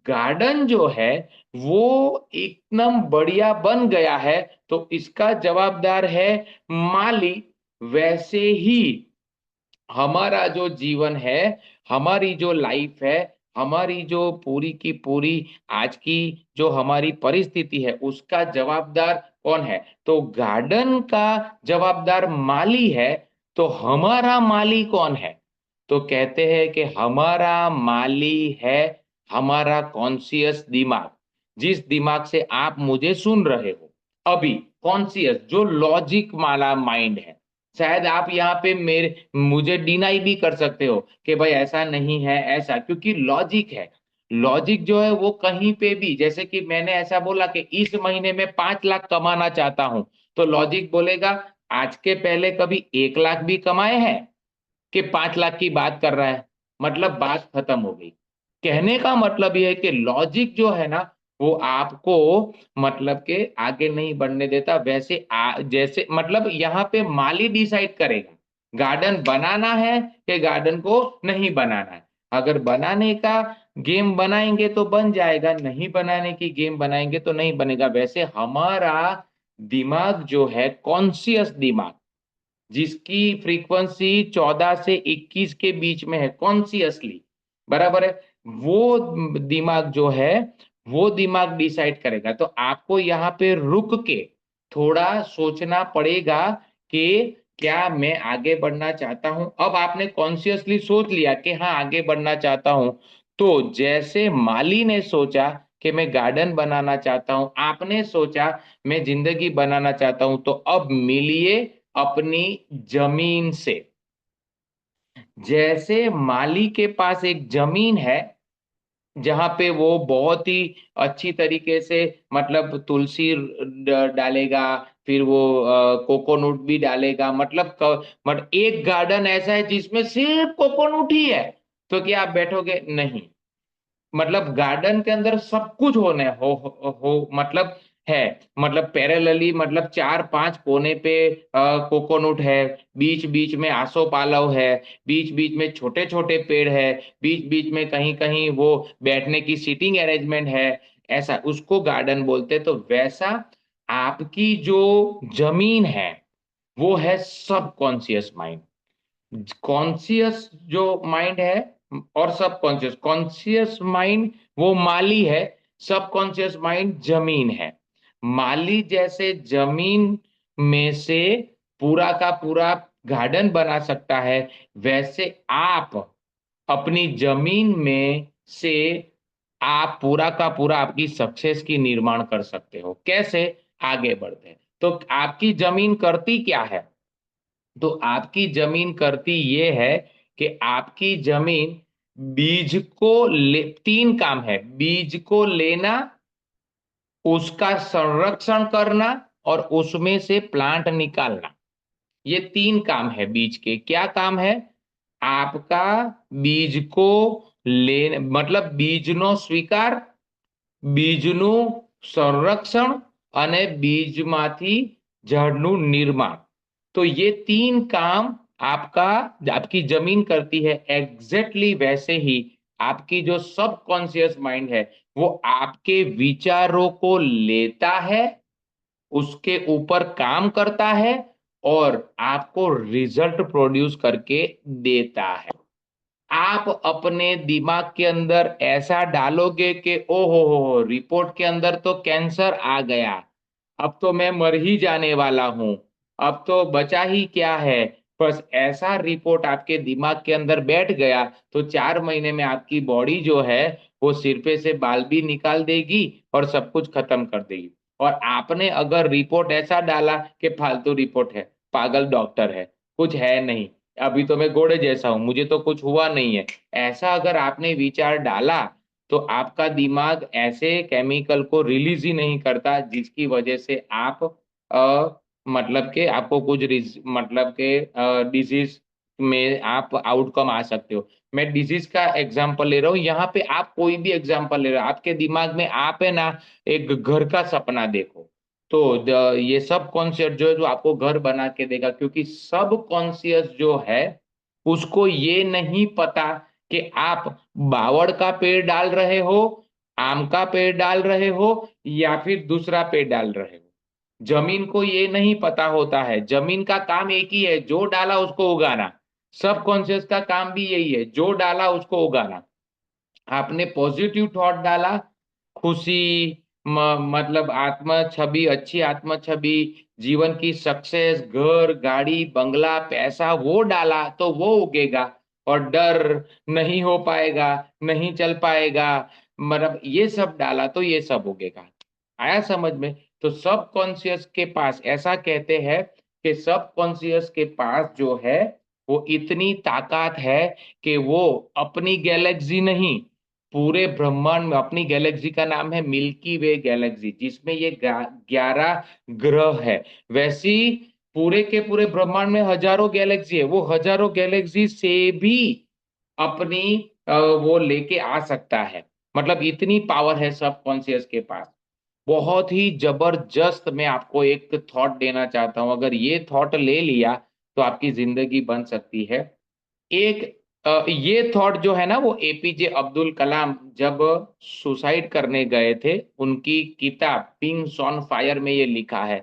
गार्डन जो है वो एकदम बढ़िया बन गया है, तो इसका जवाबदार है माली। वैसे ही हमारा जो जीवन है, हमारी जो लाइफ है, हमारी जो पूरी की पूरी आज की जो हमारी परिस्थिति है, उसका जवाबदार कौन है। तो गार्डन का जवाबदार माली है, तो हमारा माली कौन है। तो कहते हैं कि हमारा माली है हमारा कॉन्शियस दिमाग, जिस दिमाग से आप मुझे सुन रहे हो अभी, कॉन्शियस जो लॉजिक वाला माइंड है, शायद आप यहाँ पे मुझे डिनाई भी कर सकते हो कि भाई ऐसा नहीं है ऐसा, क्योंकि लॉजिक है। लॉजिक जो है वो कहीं पे भी, जैसे कि मैंने ऐसा बोला कि इस महीने में 5 लाख कमाना चाहता हूं, तो लॉजिक बोलेगा आज के पहले कभी 1 लाख भी कमाए हैं कि 5 लाख की बात कर रहा है, मतलब बात खत्म हो गई। कहने का मतलब यह है कि लॉजिक जो है ना वो आपको मतलब के आगे नहीं बढ़ने देता। वैसे जैसे मतलब यहाँ पे माली डिसाइड करेगा गार्डन बनाना है कि गार्डन को नहीं बनाना है। अगर बनाने का गेम बनाएंगे तो बन जाएगा, नहीं बनाने की गेम बनाएंगे तो नहीं बनेगा। वैसे हमारा दिमाग जो है, कॉन्शियस दिमाग, जिसकी फ्रीक्वेंसी 14 से 21 के बीच में है कॉन्शियसली, बराबर है, वो दिमाग जो है वो दिमाग डिसाइड करेगा। तो आपको यहाँ पे रुक के थोड़ा सोचना पड़ेगा कि क्या मैं आगे बढ़ना चाहता हूं। अब आपने कॉन्शियसली सोच लिया कि हाँ आगे बढ़ना चाहता हूं, तो जैसे माली ने सोचा कि मैं गार्डन बनाना चाहता हूं, आपने सोचा मैं जिंदगी बनाना चाहता हूं, तो अब मिलिए अपनी जमीन से। जैसे माली के पास एक जमीन है जहां पे वो बहुत ही अच्छी तरीके से मतलब तुलसी डालेगा, फिर वो कोकोनट भी डालेगा, मतलब एक गार्डन ऐसा है जिसमें सिर्फ कोकोनट ही है, तो क्या आप बैठोगे? नहीं। मतलब गार्डन के अंदर सब कुछ होने हो मतलब है, मतलब पैरेलली, मतलब 4-5 कोने पे कोकोनट है, बीच बीच में आसोपालव है, बीच बीच में छोटे छोटे पेड़ है, बीच बीच में कहीं कहीं वो बैठने की सीटिंग अरेंजमेंट है, ऐसा उसको गार्डन बोलते हैं। तो वैसा आपकी जो जमीन है वो है सब कॉन्शियस माइंड। कॉन्शियस जो माइंड है और सब कॉन्शियस, कॉन्शियस माइंड वो माली है, सब कॉन्शियस माइंड जमीन है। माली जैसे जमीन में से पूरा का पूरा गार्डन बना सकता है, वैसे आप अपनी जमीन में से आप पूरा का पूरा आपकी सक्सेस की निर्माण कर सकते हो। कैसे? आगे बढ़ते हैं। तो आपकी जमीन करती क्या है? तो आपकी जमीन करती ये है कि आपकी जमीन बीज को ले, 3 काम है: बीज को लेना, उसका संरक्षण करना और उसमें से प्लांट निकालना। ये 3 काम है बीज के। क्या काम है? आपका बीज को ले मतलब बीजनो स्वीकार, बीजનું સંરક્ષણ અને बीजમાંથી જળનું निर्माण। तो ये 3 काम आपका आपकी जमीन करती है। एग्जैक्टली वैसे ही आपकी जो सबकॉन्शियस माइंड है वो आपके विचारों को लेता है, उसके ऊपर काम करता है और आपको रिजल्ट प्रोड्यूस करके देता है। आप अपने दिमाग के अंदर ऐसा डालोगे कि ओ हो, रिपोर्ट के अंदर तो कैंसर आ गया, अब तो मैं मर ही जाने वाला हूं, अब तो बचा ही क्या है, बस ऐसा रिपोर्ट आपके दिमाग के अंदर बैठ गया तो 4 महीने में आपकी बॉडी जो है वो सिर पे से बाल भी निकाल देगी और सब कुछ खत्म कर देगी। और आपने अगर रिपोर्ट ऐसा डाला कि फालतू रिपोर्ट है, पागल डॉक्टर है, कुछ है नहीं, अभी तो मैं घोड़े जैसा हूं, मुझे तो कुछ हुआ नहीं है, ऐसा अगर आपने विचार डाला तो आपका दिमाग ऐसे केमिकल को रिलीज ही नहीं करता जिसकी वजह से आप मतलब के आपको कुछ मतलब के डिजीज में आप आउटकम आ सकते हो। मैं डिजीज का एग्जांपल ले रहा हूँ, यहाँ पे आप कोई भी एग्जांपल ले रहे हो, आपके दिमाग में आप है ना एक घर का सपना देखो, तो ये सब कॉन्शियस जो है जो आपको घर बना के देगा, क्योंकि सब कॉन्शियस जो है उसको ये नहीं पता कि आप बावड़ का पेड़ डाल रहे हो, आम का पेड़ डाल रहे हो या फिर दूसरा पेड़ डाल रहे हो। जमीन को ये नहीं पता होता है, जमीन का काम एक ही है, जो डाला उसको उगाना। सब कॉन्शियस का काम भी यही है, जो डाला उसको उगाना। आपने पॉजिटिव थॉट डाला, खुशी, मतलब आत्म छवि, अच्छी आत्म छवि, जीवन की सक्सेस, घर, गाड़ी, बंगला, पैसा, वो डाला तो वो उगेगा। और डर, नहीं हो पाएगा, नहीं चल पाएगा, मतलब ये सब डाला तो ये सब उगेगा। आया समझ में? तो सब कॉन्शियस के पास ऐसा कहते हैं कि सबकॉन्शियस के पास जो है वो इतनी ताकत है कि वो अपनी गैलेक्सी नहीं, पूरे ब्रह्मांड में, अपनी गैलेक्सी का नाम है मिल्की वे गैलेक्सी, जिसमें ये 11 ग्रह है, वैसी पूरे के पूरे ब्रह्मांड में हजारों गैलेक्सी है, वो हजारों गैलेक्सी से भी अपनी वो लेके आ सकता है। मतलब इतनी पावर है सबकॉन्शियस के पास। बहुत ही जबरदस्त। मैं आपको एक थॉट देना चाहता हूं, अगर ये थॉट ले लिया तो आपकी जिंदगी बन सकती है। एक ये थॉट जो है ना, वो एपीजे अब्दुल कलाम जब सुसाइड करने गए थे, उनकी किताब विंग्स ऑन फायर में ये लिखा है।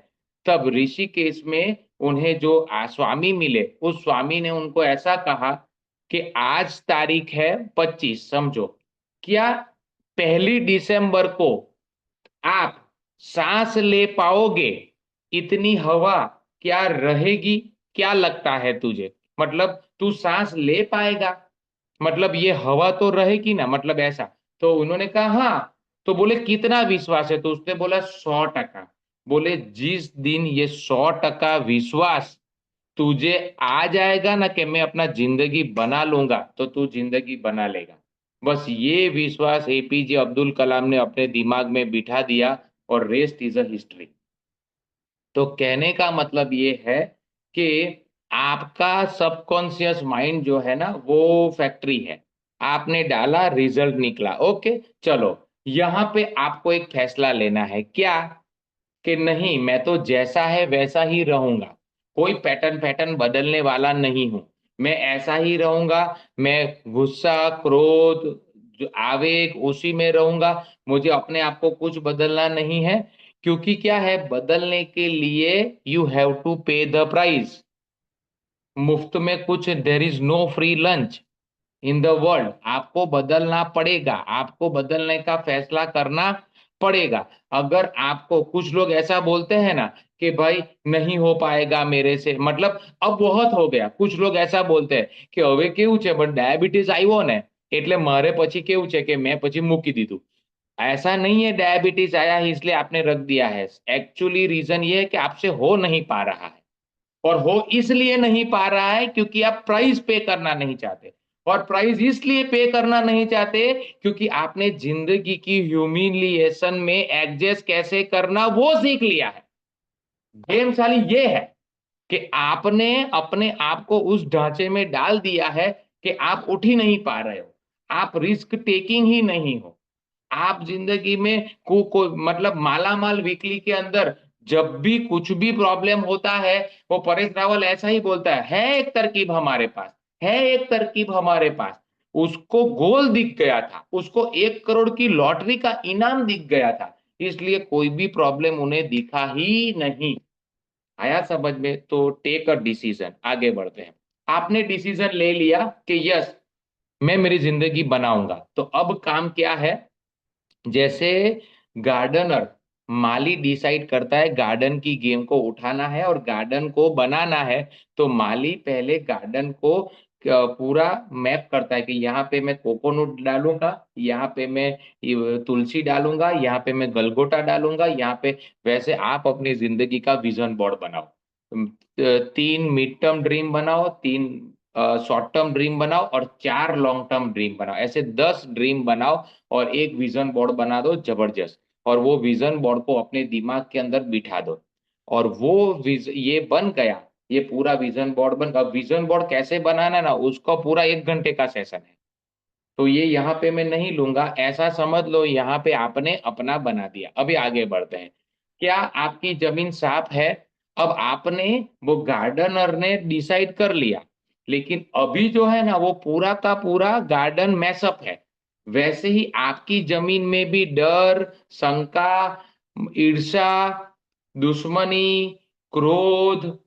तब ऋषिकेश में उन्हें जो स्वामी मिले, उस स्वामी ने उनको ऐसा कहा कि आज तारीख है 25, समझो, क्या 1 दिसंबर को आप सांस ले पाओगे? इतनी हवा क्या रहेगी? क्या लगता है तुझे? मतलब तू सांस ले पाएगा? मतलब ये हवा तो रहेगी ना, मतलब ऐसा। तो उन्होंने कहा हाँ। तो बोले कितना विश्वास है? तो उसने बोला 100%। बोले जिस दिन ये 100% विश्वास तुझे आ जाएगा ना कि मैं अपना जिंदगी बना लूंगा, तो तू जिंदगी बना लेगा। बस ये विश्वास एपीजे अब्दुल कलाम ने अपने दिमाग में बिठा दिया, और रेस्ट इज अ हिस्ट्री। तो कहने का मतलब ये है कि आपका सबकॉन्शियस माइंड जो है ना, वो फैक्ट्री है। आपने डाला, रिजल्ट निकला। ओके, चलो, यहां पे आपको एक फैसला लेना है। क्या? कि नहीं, मैं तो जैसा है वैसा ही रहूंगा, कोई पैटर्न पैटर्न बदलने वाला नहीं हूं, मैं ऐसा ही रहूंगा। मैं गुस्सा, क्रोध, जो आवेग, उसी में रहूंगा। मुझे अपने आप को कुछ बदलना नहीं है, क्योंकि क्या है, बदलने के लिए you have to pay the price. मुफ्त में कुछ, there is no free lunch in the world. आपको बदलना पड़ेगा, आपको बदलने का फैसला करना पड़ेगा। अगर आपको, कुछ लोग ऐसा बोलते हैं ना कि भाई नहीं हो पाएगा मेरे से, मतलब अब बहुत हो गया। कुछ लोग ऐसा बोलते हैं कि હવે કેવું છે, બટ ડાયાબિટીસ આવ્યો ને એટલે મારે પછી કેવું છે કે मैं પછી મૂકી દીધું। ऐसा नहीं है डायबिटीज आया है इसलिए आपने रख दिया है। एक्चुअली रीजन ये है कि आपसे हो नहीं पा रहा है, और वो इसलिए नहीं पा रहा है क्योंकि आप प्राइस पे करना नहीं चाहते। और प्राइस इसलिए पे करना नहीं चाहते क्योंकि आपने जिंदगी की ह्यूमिलिएशन में एडजस्ट कैसे करना वो सीख लिया है। गेम साली ये है कि आपने अपने आप को उस ढांचे में डाल दिया है कि आप उठ ही नहीं पा रहे हो, आप रिस्क टेकिंग ही नहीं हो। आप जिंदगी में को मतलब माला माल वीकली के अंदर जब भी कुछ भी प्रॉब्लम होता है, वो परेश रावल ऐसा ही बोलता है एक तरकीब हमारे पास, है एक तरकीब हमारे पास। उसको गोल दिख गया था, उसको 1 करोड़ की लॉटरी का इनाम दिख गया था, इसलिए कोई भी प्रॉब्लम उन्हें दिखा ही नहीं। आया समझ में? तो टेक अ डिसीजन, आगे बढ़ते हैं। आपने डिसीजन ले लिया कि यस, मैं मेरी जिंदगी बनाऊंगा। तो अब काम क्या है? जैसे गार्डनर, माली डिसाइड करता है गार्डन की गेम को उठाना है और गार्डन को बनाना है, तो माली पहले गार्डन को पूरा मैप करता है कि यहाँ पे मैं कोकोनट डालूंगा, यहाँ पे मैं तुलसी डालूंगा, यहाँ पे मैं गलगोटा डालूंगा, यहाँ पे। वैसे आप अपनी जिंदगी का विजन बोर्ड बनाओ। 3 मिड टर्म ड्रीम बनाओ, 3 शॉर्ट टर्म ड्रीम बनाओ, और 4 लॉन्ग टर्म ड्रीम बनाओ। ऐसे 10 ड्रीम बनाओ और एक विजन बोर्ड बना दो जबरदस्त, और वो विजन बोर्ड को अपने दिमाग के अंदर बिठा दो। और ये बन गया, ये पूरा विजन बोर्ड बन गया। विजन बोर्ड कैसे बनाना है ना, उसका पूरा 1 घंटे का सेशन है। तो ये यहाँ पे मैं नहीं लूंगा, ऐसा समझ लो यहाँ पे आपने अपना बना दिया। अभी आगे बढ़ते हैं। क्या आपकी जमीन साफ है? अब आपने, वो गार्डनर ने डिसाइड कर लिया, लेकिन अभी जो है ना, वो पूरा का पूरा गार्डन मैसअप है। वैसे ही आपकी जमीन में भी डर, शंका, ईर्ष्या, दुश्मनी, क्रोध,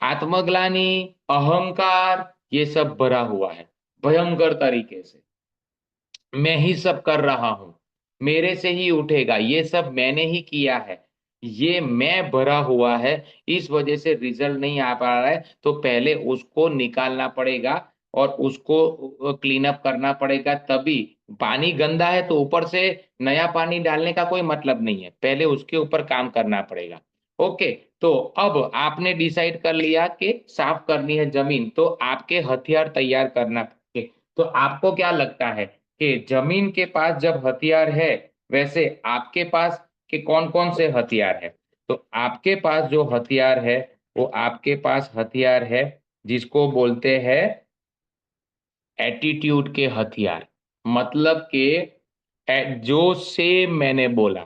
आत्मग्लानि, अहंकार, ये सब भरा हुआ है भयंकर तरीके से। मैं ही सब कर रहा हूं, मेरे से ही उठेगा, ये सब मैंने ही किया है, ये मैं भरा हुआ है, इस वजह से रिजल्ट नहीं आ पा रहा है। तो पहले उसको निकालना पड़ेगा और उसको क्लीन अप करना पड़ेगा। तभी, पानी गंदा है तो ऊपर से नया पानी डालने का कोई मतलब नहीं है, पहले उसके ऊपर काम करना पड़ेगा। ओके, तो अब आपने डिसाइड कर लिया कि साफ करनी है जमीन, तो आपके हथियार तैयार करना है। तो आपको क्या लगता है कि जमीन के पास जब हथियार है, वैसे आपके पास के कौन कौन से हथियार है? तो आपके पास जो हथियार है, वो आपके पास हथियार है जिसको बोलते हैं एटीट्यूड के हथियार। मतलब कि जो से मैंने बोला,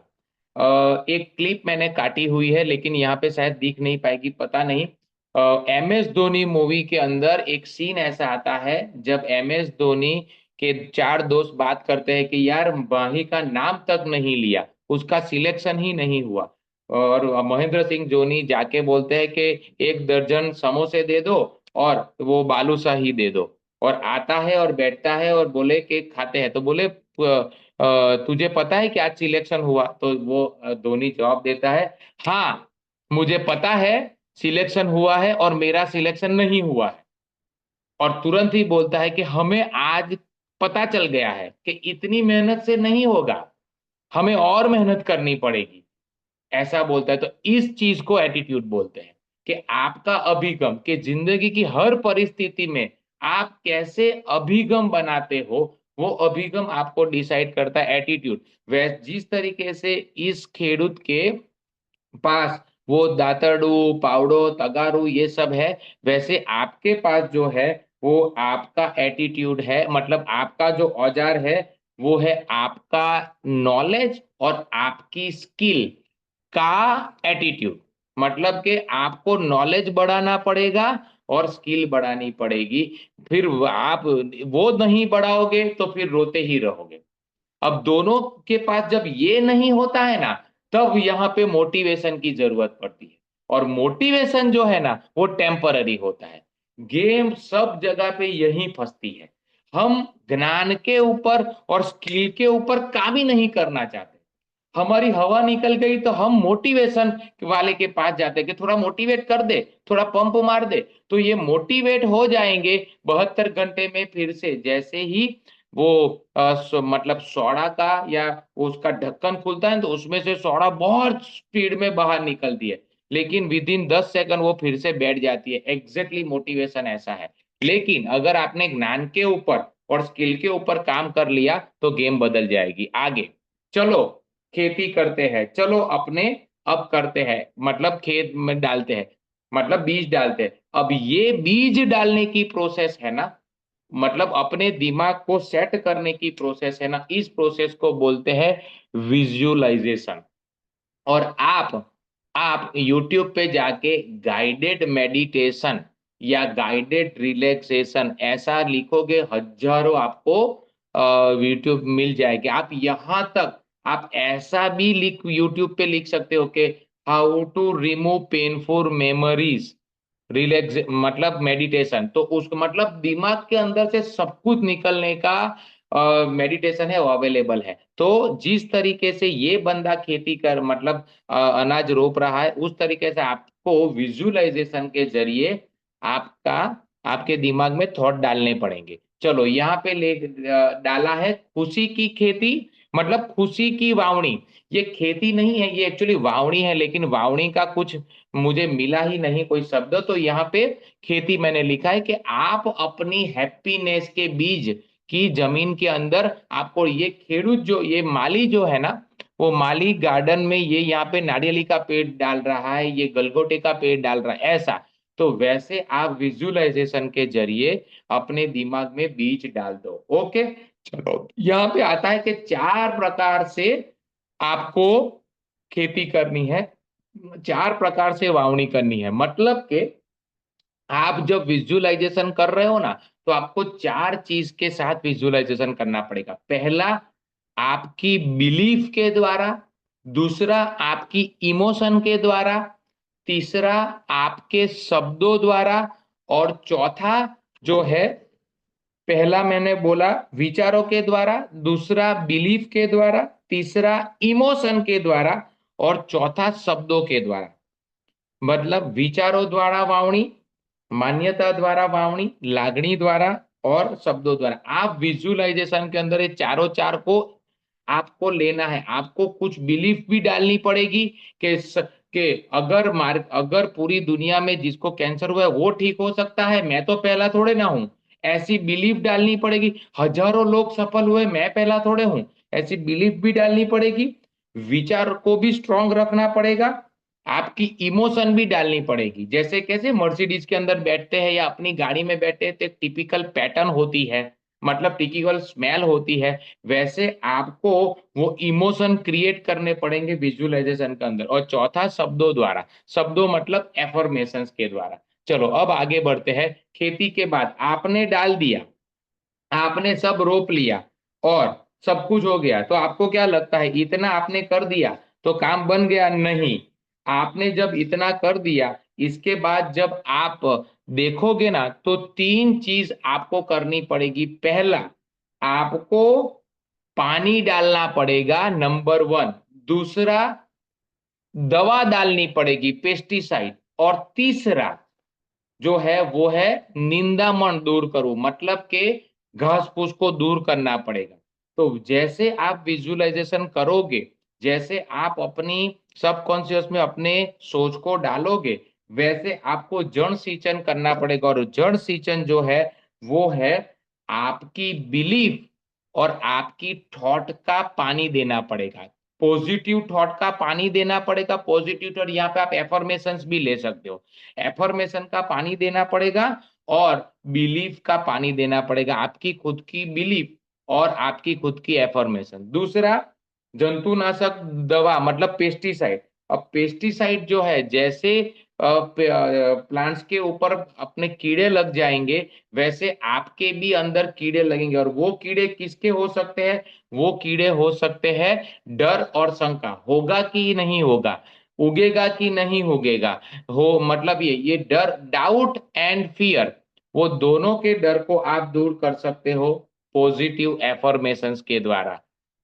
एक क्लिप मैंने काटी हुई है, लेकिन यहाँ पे शायद दिख नहीं पाएगी, पता नहीं। MS धोनी मूवी के अंदर एक सीन ऐसा आता है जब MS धोनी के चार दोस्त बात करते हैं कि यार माही का नाम तक नहीं लिया, उसका सिलेक्शन ही नहीं हुआ। और महेंद्र सिंह धोनी जाके बोलते हैं कि 1 दर्जन समोसे दे दो और वो बालूशाही दे दो। और आता है और बैठता है और बोले कि खाते हैं, तो बोले तुझे पता है कि आज सिलेक्शन हुआ? तो वो धोनी जवाब देता है, हाँ मुझे पता है सिलेक्शन हुआ है और मेरा सिलेक्शन नहीं हुआ है। और तुरंत ही बोलता है कि हमें आज पता चल गया है कि इतनी मेहनत से नहीं होगा, हमें और मेहनत करनी पड़ेगी। ऐसा बोलता है। तो इस चीज को एटीट्यूड बोलते हैं कि आपका अभिगम, कि जिंदगी की हर परिस्थिति में आप कैसे अभिगम बनाते हो, वो अभिगम आपको डिसाइड करता है एटीट्यूड। वह जिस तरीके से इस खेडूत के पास वो दातरडू, पावड़ो, तगारू ये सब है, वैसे आपके पास जो है वो आपका एटीट्यूड है। मतलब आपका जो औजार है वो है आपका नॉलेज और आपकी स्किल का एटीट्यूड। मतलब कि आपको नॉलेज बढ़ाना पड़ेगा और स्किल बढ़ानी पड़ेगी। फिर आप वो नहीं बढ़ाओगे तो फिर रोते ही रहोगे। अब दोनों के पास जब ये नहीं होता है ना, तब यहाँ पे मोटिवेशन की जरूरत पड़ती है। और मोटिवेशन जो है ना, वो टेम्पररी होता है। गेम सब जगह पे यही फंसती है। हम ज्ञान के ऊपर और स्किल के ऊपर काम ही नहीं करना चाहते। हमारी हवा निकल गई तो हम मोटिवेशन वाले के पास जाते हैं कि थोड़ा मोटिवेट कर दे, थोड़ा पंप मार दे। तो ये मोटिवेट हो जाएंगे 72 घंटे में। फिर से जैसे ही वो मतलब सोडा का या उसका ढक्कन खुलता है तो उसमें से सोडा बहुत स्पीड में बाहर निकलती है, लेकिन विद इन 10 सेकंड वो फिर से बैठ जाती है। एग्जैक्टली मोटिवेशन ऐसा है। लेकिन अगर आपने ज्ञान के ऊपर और स्किल के ऊपर काम कर लिया तो गेम बदल जाएगी। आगे चलो, खेती करते हैं, चलो अपने अब करते हैं, मतलब खेत में डालते हैं, मतलब बीज डालते हैं। अब ये बीज डालने की प्रोसेस है ना, मतलब अपने दिमाग को सेट करने की प्रोसेस है ना, इस प्रोसेस को बोलते हैं विजुअलाइजेशन। और आप YouTube पे जाके गाइडेड मेडिटेशन या गाइडेड रिलैक्सेशन ऐसा लिखोगे, हजारों आपको YouTube मिल जाएगी। आप यहां तक आप ऐसा भी लिख YouTube पे लिख सकते हो कि how to remove painful memories relax, मतलब मेडिटेशन। तो उसको मतलब दिमाग के अंदर से सब कुछ निकलने का मेडिटेशन है, वो अवेलेबल है। तो जिस तरीके से ये बंदा खेती कर मतलब अनाज रोप रहा है, उस तरीके से आपको विजुअलाइजेशन के जरिए आपका आपके दिमाग में थॉट डालने पड़ेंगे। चलो यहाँ पे डाला है खुशी की खेती, मतलब खुशी की वावणी। ये खेती नहीं है, ये एक्चुअली वावणी है, लेकिन वावणी का कुछ मुझे मिला ही नहीं कोई शब्द। तो यहाँ पे खेती मैंने लिखा है कि आप अपनी हैप्पीनेस के बीज की जमीन के अंदर आपको ये खेडूत जो ये माली जो है ना, वो माली गार्डन में ये यहाँ पे नारियली का पेड़ डाल रहा है, ये गलगोटे का पेड़ डाल रहा है, ऐसा। तो वैसे आप विजुअलाइजेशन के जरिए अपने दिमाग में बीज डाल दो। ओके, चलो यहाँ पे आता है कि 4 प्रकार से आपको खेती करनी है, 4 प्रकार से वावणी करनी है। मतलब कि आप जब विजुअलाइजेशन कर रहे हो ना, तो आपको 4 चीज के साथ विजुअलाइजेशन करना पड़ेगा। पहला, आपकी बिलीफ के द्वारा। दूसरा, आपकी इमोशन के द्वारा। तीसरा, आपके शब्दों द्वारा। और चौथा जो है, पहला मैंने बोला विचारों के द्वारा, दूसरा बिलीफ के द्वारा, तीसरा इमोशन के द्वारा, और चौथा शब्दों के द्वारा। मतलब विचारों द्वारा वावणी, मान्यता द्वारा वावणी, लागणी द्वारा और शब्दों द्वारा। आप विजुअलाइजेशन के अंदर ये चारों चार को आपको लेना है। आपको कुछ बिलीफ भी डालनी पड़ेगी कि कि अगर पूरी दुनिया में जिसको कैंसर हुआ है वो ठीक हो सकता है, मैं तो पहला थोड़े ना हूं, ऐसी बिलीफ डालनी पड़ेगी। हजारों लोग सफल हुए, मैं पहला थोड़े हूं, ऐसी बिलीफ भी डालनी पड़ेगी। विचार को भी स्ट्रांग रखना पड़ेगा, आपकी इमोशन भी डालनी पड़ेगी। जैसे कैसे मर्सिडीज के अंदर बैठते हैं या अपनी गाड़ी में बैठते हैं तो एक टिपिकल पैटर्न होती है, मतलब टिपिकल स्मेल होती है, वैसे आपको वो इमोशन क्रिएट करने पड़ेंगे विजुअलाइजेशन के अंदर। और चौथा, शब्दों द्वारा। शब्दों मतलब एफर्मेशंस के द्वारा। चलो अब आगे बढ़ते हैं। खेती के बाद आपने डाल दिया, आपने सब रोप लिया और सब कुछ हो गया, तो आपको क्या लगता है इतना आपने कर दिया तो काम बन गया? नहीं। आपने जब इतना कर दिया, इसके बाद जब आप देखोगे ना तो तीन चीज आपको करनी पड़ेगी। पहला, आपको पानी डालना पड़ेगा, नंबर 1। दूसरा, दवा डालनी पड़ेगी, पेस्टिसाइड। और तीसरा जो है वो है निंदामण दूर करो, मतलब के घास फूस को दूर करना पड़ेगा। तो जैसे आप विजुअलाइजेशन करोगे, जैसे आप अपनी सबकॉन्शियस में अपने सोच को डालोगे, वैसे आपको जड़ सिंचन करना पड़ेगा। और जड़ सिंचन जो है वो है आपकी बिलीफ और आपकी थॉट का पानी देना पड़ेगा। पॉजिटिव थॉट का पानी देना पड़ेगा, पॉजिटिव थॉट, यहाँ पे आप एफर्मेशंस भी ले सकते हो। एफर्मेशन का पानी देना पड़ेगा और बिलीफ का पानी देना पड़ेगा, आपकी खुद की बिलीफ और आपकी खुद की एफर्मेशन। दूसरा, जंतुनाशक दवा मतलब पेस्टिसाइड। अब पेस्टिसाइड जो है, जैसे प्लांट्स के ऊपर अपने कीड़े लग जाएंगे, वैसे आपके भी अंदर कीड़े लगेंगे। और वो कीड़े किसके हो सकते हैं? वो कीड़े हो सकते हैं डर और शंका, होगा कि नहीं होगा, उगेगा कि नहीं उगेगा, हो मतलब ये डर, डाउट एंड फियर, वो दोनों के डर को आप दूर कर सकते हो पॉजिटिव एफर्मेशंस के द्वारा।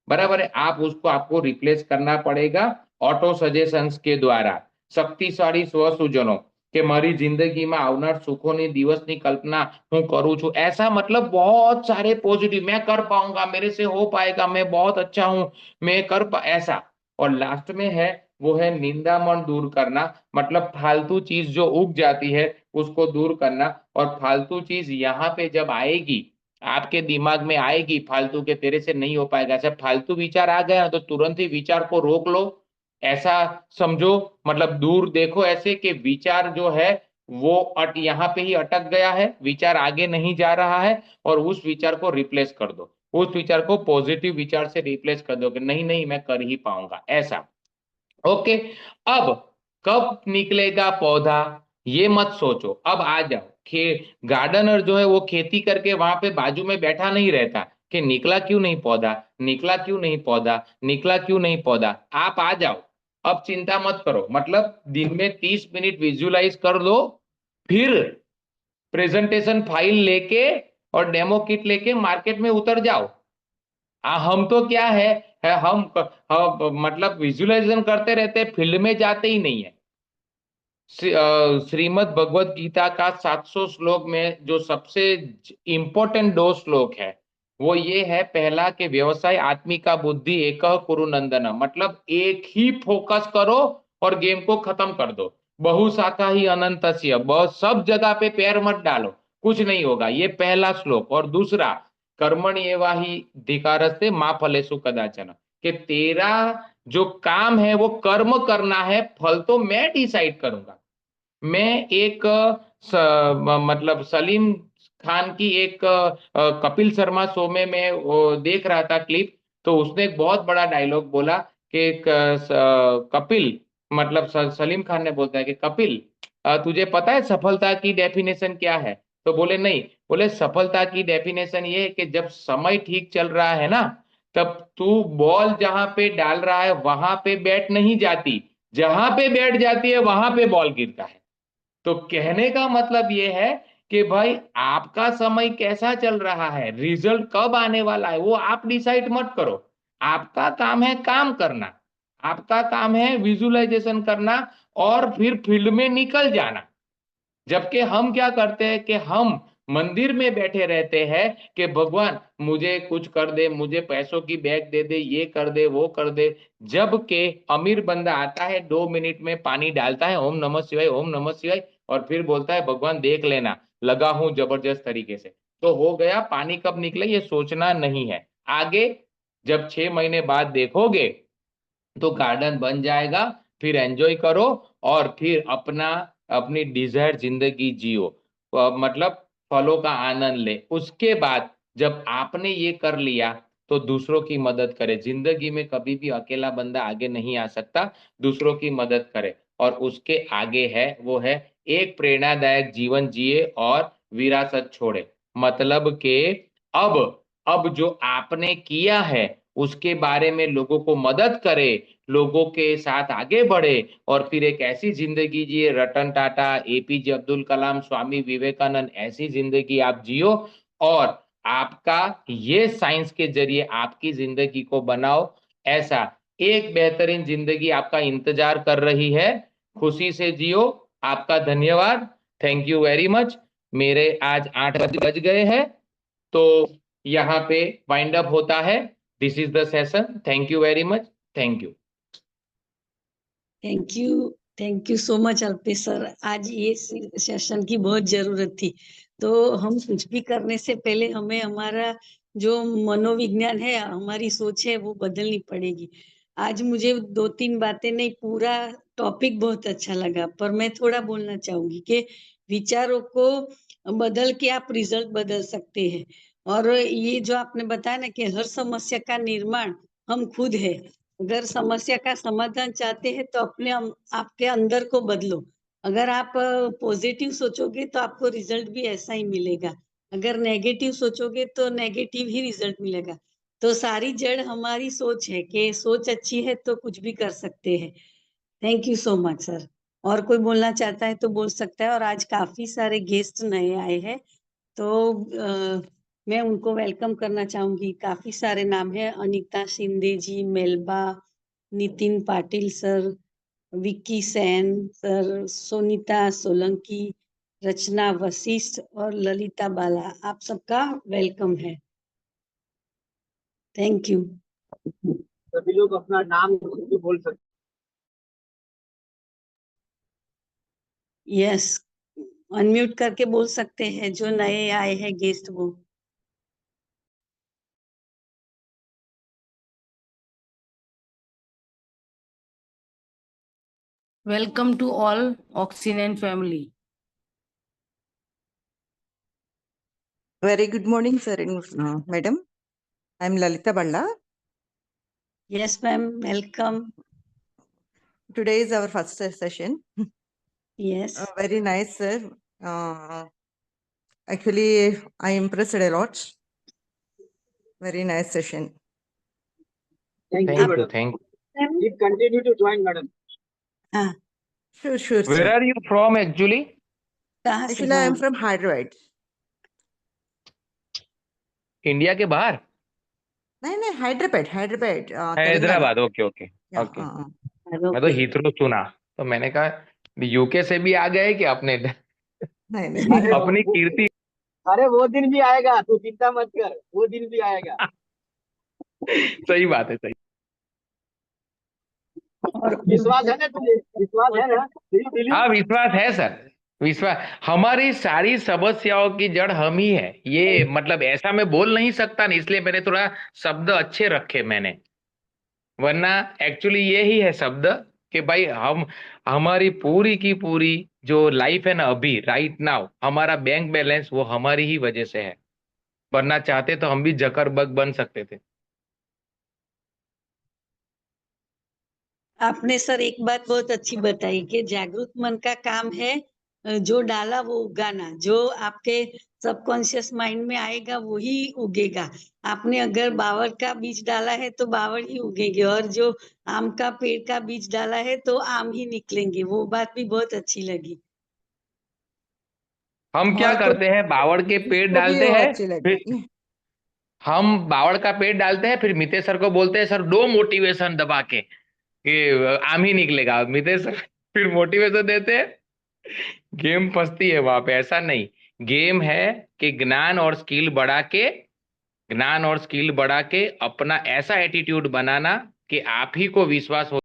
बराबर है? आप उसको आपको रिप्लेस करना पड़ेगा ऑटो सजेशंस के द्वारा। શક્તિશાળી સ્વસૂચનો કે મારી જિંદગીમાં આવનાર સુખોની દિવસની કલ્પના હું કરું છું, ऐसा मतलब बहुत सारे पॉजिटिव, मैं कर पाऊंगा, मेरे से हो पाएगा, मैं बहुत अच्छा हूं, मैं ऐसा। और लास्ट में है वो है निंदामण दूर करना, मतलब फालतू चीज जो उग जाती है उसको दूर करना। और फालतू चीज यहाँ पे जब आएगी, आपके दिमाग में आएगी फालतू के, तेरे से नहीं हो पाएगा, ऐसा फालतू विचार आ गया तो तुरंत ही विचार को रोक लो, ऐसा समझो, मतलब दूर देखो ऐसे कि विचार जो है वो यहाँ पे ही अटक गया है, विचार आगे नहीं जा रहा है, और उस विचार को रिप्लेस कर दो, उस विचार को पॉजिटिव विचार से रिप्लेस कर दो कि नहीं नहीं मैं कर ही पाऊंगा, ऐसा। ओके। अब कब निकलेगा पौधा ये मत सोचो, अब आ जाओ। गार्डनर जो है वो खेती करके वहां पे बाजू में बैठा नहीं रहता कि निकला क्यों नहीं पौधा, निकला क्यों नहीं पौधा, निकला क्यों नहीं पौधा। आप आ जाओ, अब चिंता मत करो, मतलब दिन में 30 मिनट विजुअलाइज कर लो, फिर प्रेजेंटेशन फाइल लेके और डेमो किट लेके मार्केट में उतर जाओ। हम तो क्या है हम मतलब विजुअलाइजेशन करते रहते हैं, फील्ड में जाते ही नहीं है। श्रीमद् भगवत गीता का 700 श्लोक में जो सबसे इंपॉर्टेंट 2 श्लोक है वो ये है, पहला कि व्यवसाय आत्मिका बुद्धि एक कुरु नंदन, मतलब एक ही फोकस करो और गेम को खत्म कर दो। बहुशाखा ही अनंतस्य, सब जगह पे पैर मत डालो, कुछ नहीं होगा, ये पहला श्लोक। और दूसरा, कर्मण्येवाधिकारस्ते मा फलेषु कदाचन, कि तेरा जो काम है वो कर्म करना है, फल तो मैं डिसाइड करूंगा। मैं एक मतलब सलीम खान की एक कपिल शर्मा शो में मैं वो देख रहा था क्लिप, तो उसने एक बहुत बड़ा डायलॉग बोला कि कपिल, मतलब सलीम खान ने बोलता है कि कपिल, तुझे पता है सफलता की डेफिनेशन क्या है? तो बोले नहीं। बोले सफलता की डेफिनेशन ये है कि जब समय ठीक चल रहा है ना, तब तू बॉल जहां पे डाल रहा है वहां पे बैट नहीं जाती, जहां पे बैठ जाती है वहां पे बॉल गिरता है। तो कहने का मतलब ये है कि भाई आपका समय कैसा चल रहा है, रिजल्ट कब आने वाला है वो आप डिसाइड मत करो। आपका काम है काम करना, आपका काम है विजुअलाइजेशन करना और फिर फील्ड में निकल जाना। जबकि हम क्या करते हैं कि हम मंदिर में बैठे रहते हैं कि भगवान मुझे कुछ कर दे, मुझे पैसों की बैग दे दे, ये कर दे, वो कर दे। जबकि अमीर बंदा आता है 2 मिनट में पानी डालता है, ओम नमः शिवाय, ओम नमः शिवाय, और फिर बोलता है भगवान देख लेना, लगा हूं जबरदस्त तरीके से। तो हो गया, पानी कब निकले ये सोचना नहीं है। आगे जब 6 महीने बाद देखोगे तो गार्डन बन जाएगा, फिर एंजॉय करो और फिर अपना अपनी डिजायर जिंदगी जियो, मतलब फलों का आनंद ले। उसके बाद जब आपने ये कर लिया तो दूसरों की मदद करे। जिंदगी में कभी भी अकेला बंदा आगे नहीं आ सकता, दूसरों की मदद करे। और उसके आगे है वो है एक प्रेरणादायक जीवन जिए और विरासत छोड़े। मतलब के अब अब जो आपने किया है उसके बारे में लोगों को मदद करे, लोगों के साथ आगे बढ़े, और फिर एक ऐसी जिंदगी जिए, रतन टाटा, एपीजे अब्दुल कलाम, स्वामी विवेकानंद, ऐसी जिंदगी आप जियो। और आपका ये साइंस के जरिए आपकी जिंदगी को बनाओ। ऐसा एक बेहतरीन जिंदगी आपका इंतजार कर रही है। खुशी से जियो। आपका धन्यवाद। Thank you very much. मेरे आज 8 बज गए हैं, तो यहाँ पे वाइंड अप होता है। This is the session. Thank you very much. Thank you. Thank you so much Alpesh sir. आज ये सेशन की बहुत जरूरत थी। तो हम कुछ भी करने से पहले हमें हमारा जो मनोविज्ञान है, हमारी सोच है, वो बदलनी पड़ेगी। आज मुझे 2-3 बातें नहीं, पूरा टॉपिक बहुत अच्छा लगा, पर मैं थोड़ा बोलना चाहूंगी कि विचारों को बदल के आप रिजल्ट बदल सकते हैं। और ये जो आपने बताया ना कि हर समस्या का निर्माण हम खुद है। अगर समस्या का समाधान चाहते हैं तो अपने आपके अंदर को बदलो। अगर आप पॉजिटिव सोचोगे तो आपको रिजल्ट भी ऐसा ही मिलेगा। अगर नेगेटिव सोचोगे तो नेगेटिव ही रिजल्ट मिलेगा। तो सारी जड़ हमारी सोच है कि सोच अच्छी है तो कुछ भी कर सकते हैं। Thank you so much sir. और कोई बोलना चाहता है तो बोल सकता है। और आज काफी सारे गेस्ट नए आए हैं, तो मैं उनको वेलकम करना चाहूंगी। काफी सारे नाम है, अनीता शिंदे जी, मेलबा, नितिन पाटिल सर, विक्की सेन सर, सोनीता सोलंकी, रचना वशिष्ठ और ललिता बाला। आप सबका वेलकम है। Thank you. सभी लोग अपना नाम भी बोल सकते यस, अनम्यूट करके बोल सकते हैं जो नए आए हैं गेस्ट वो। Welcome to all Oxygen family. Very good morning, sir and madam. I'm Lalita Balla. Yes ma'am, welcome. Today is our first session. Yes, Very nice, sir. Actually, I impressed a lot. Very nice session. Thank thank you, you. madam. Thank Please continue to join, madam. हाँ, Sure, sure, where sir. Are you from actually? कहाँ से? Actually, I am हाँ, from Hyderabad. India के बाहर? नहीं, Hyderabad, Telangana. Hyderabad. Okay okay Yeah, okay. मैं तो okay. Heathrow सुना, तो मैंने कहा यूके से भी आ गए कि अपने नहीं. अपनी कीर्ति। अरे वो दिन भी आएगा, तू चिंता मत कर, वो दिन भी आएगा। सही बात है, सही। और विश्वास है ना तुझे? विश्वास है ना? हाँ, विश्वास है सर। विश्वास। हमारी सारी समस्याओं की जड़ हम ही है। ये मतलब ऐसा मैं बोल नहीं सकता ना, इसलिए मैंने थोड़ा शब्द अच्छे रखे मैंने, वरना एक्चुअली ये ही है शब्द कि भाई हम, हमारी पूरी की पूरी जो लाइफ है ना अभी राइट नाउ, हमारा बैंक बैलेंस वो हमारी ही वजह से है। वरना चाहते तो हम भी जकरबर्ग बन सकते थे। आपने सर एक बात बहुत अच्छी बताई कि जागरूक मन का काम है जो डाला वो उगाना। जो आपके सबकॉन्शियस माइंड में आएगा वही उगेगा। आपने अगर बावड़ का बीज डाला है तो बावड़ ही उगेंगे, और जो आम का पेड़ का बीज डाला है तो आम ही निकलेंगे। वो बात भी बहुत अच्छी लगी। हम क्या और करते हैं, बावड़ के पेड़ इसको भी डालते वो हैं, अच्छी फिर लगी. हम बावड़ का पेड़ डालते हैं, फिर मितेश सर को बोलते हैं सर दो मोटिवेशन दबा के कि आम ही निकलेगा। मितेश सर फिर मोटिवेशन देते हैं, गेम फंसती है वहां पे। ऐसा नहीं, गेम है कि ज्ञान और स्किल बढ़ा के अपना ऐसा एटीट्यूड बनाना कि आप ही को विश्वास हो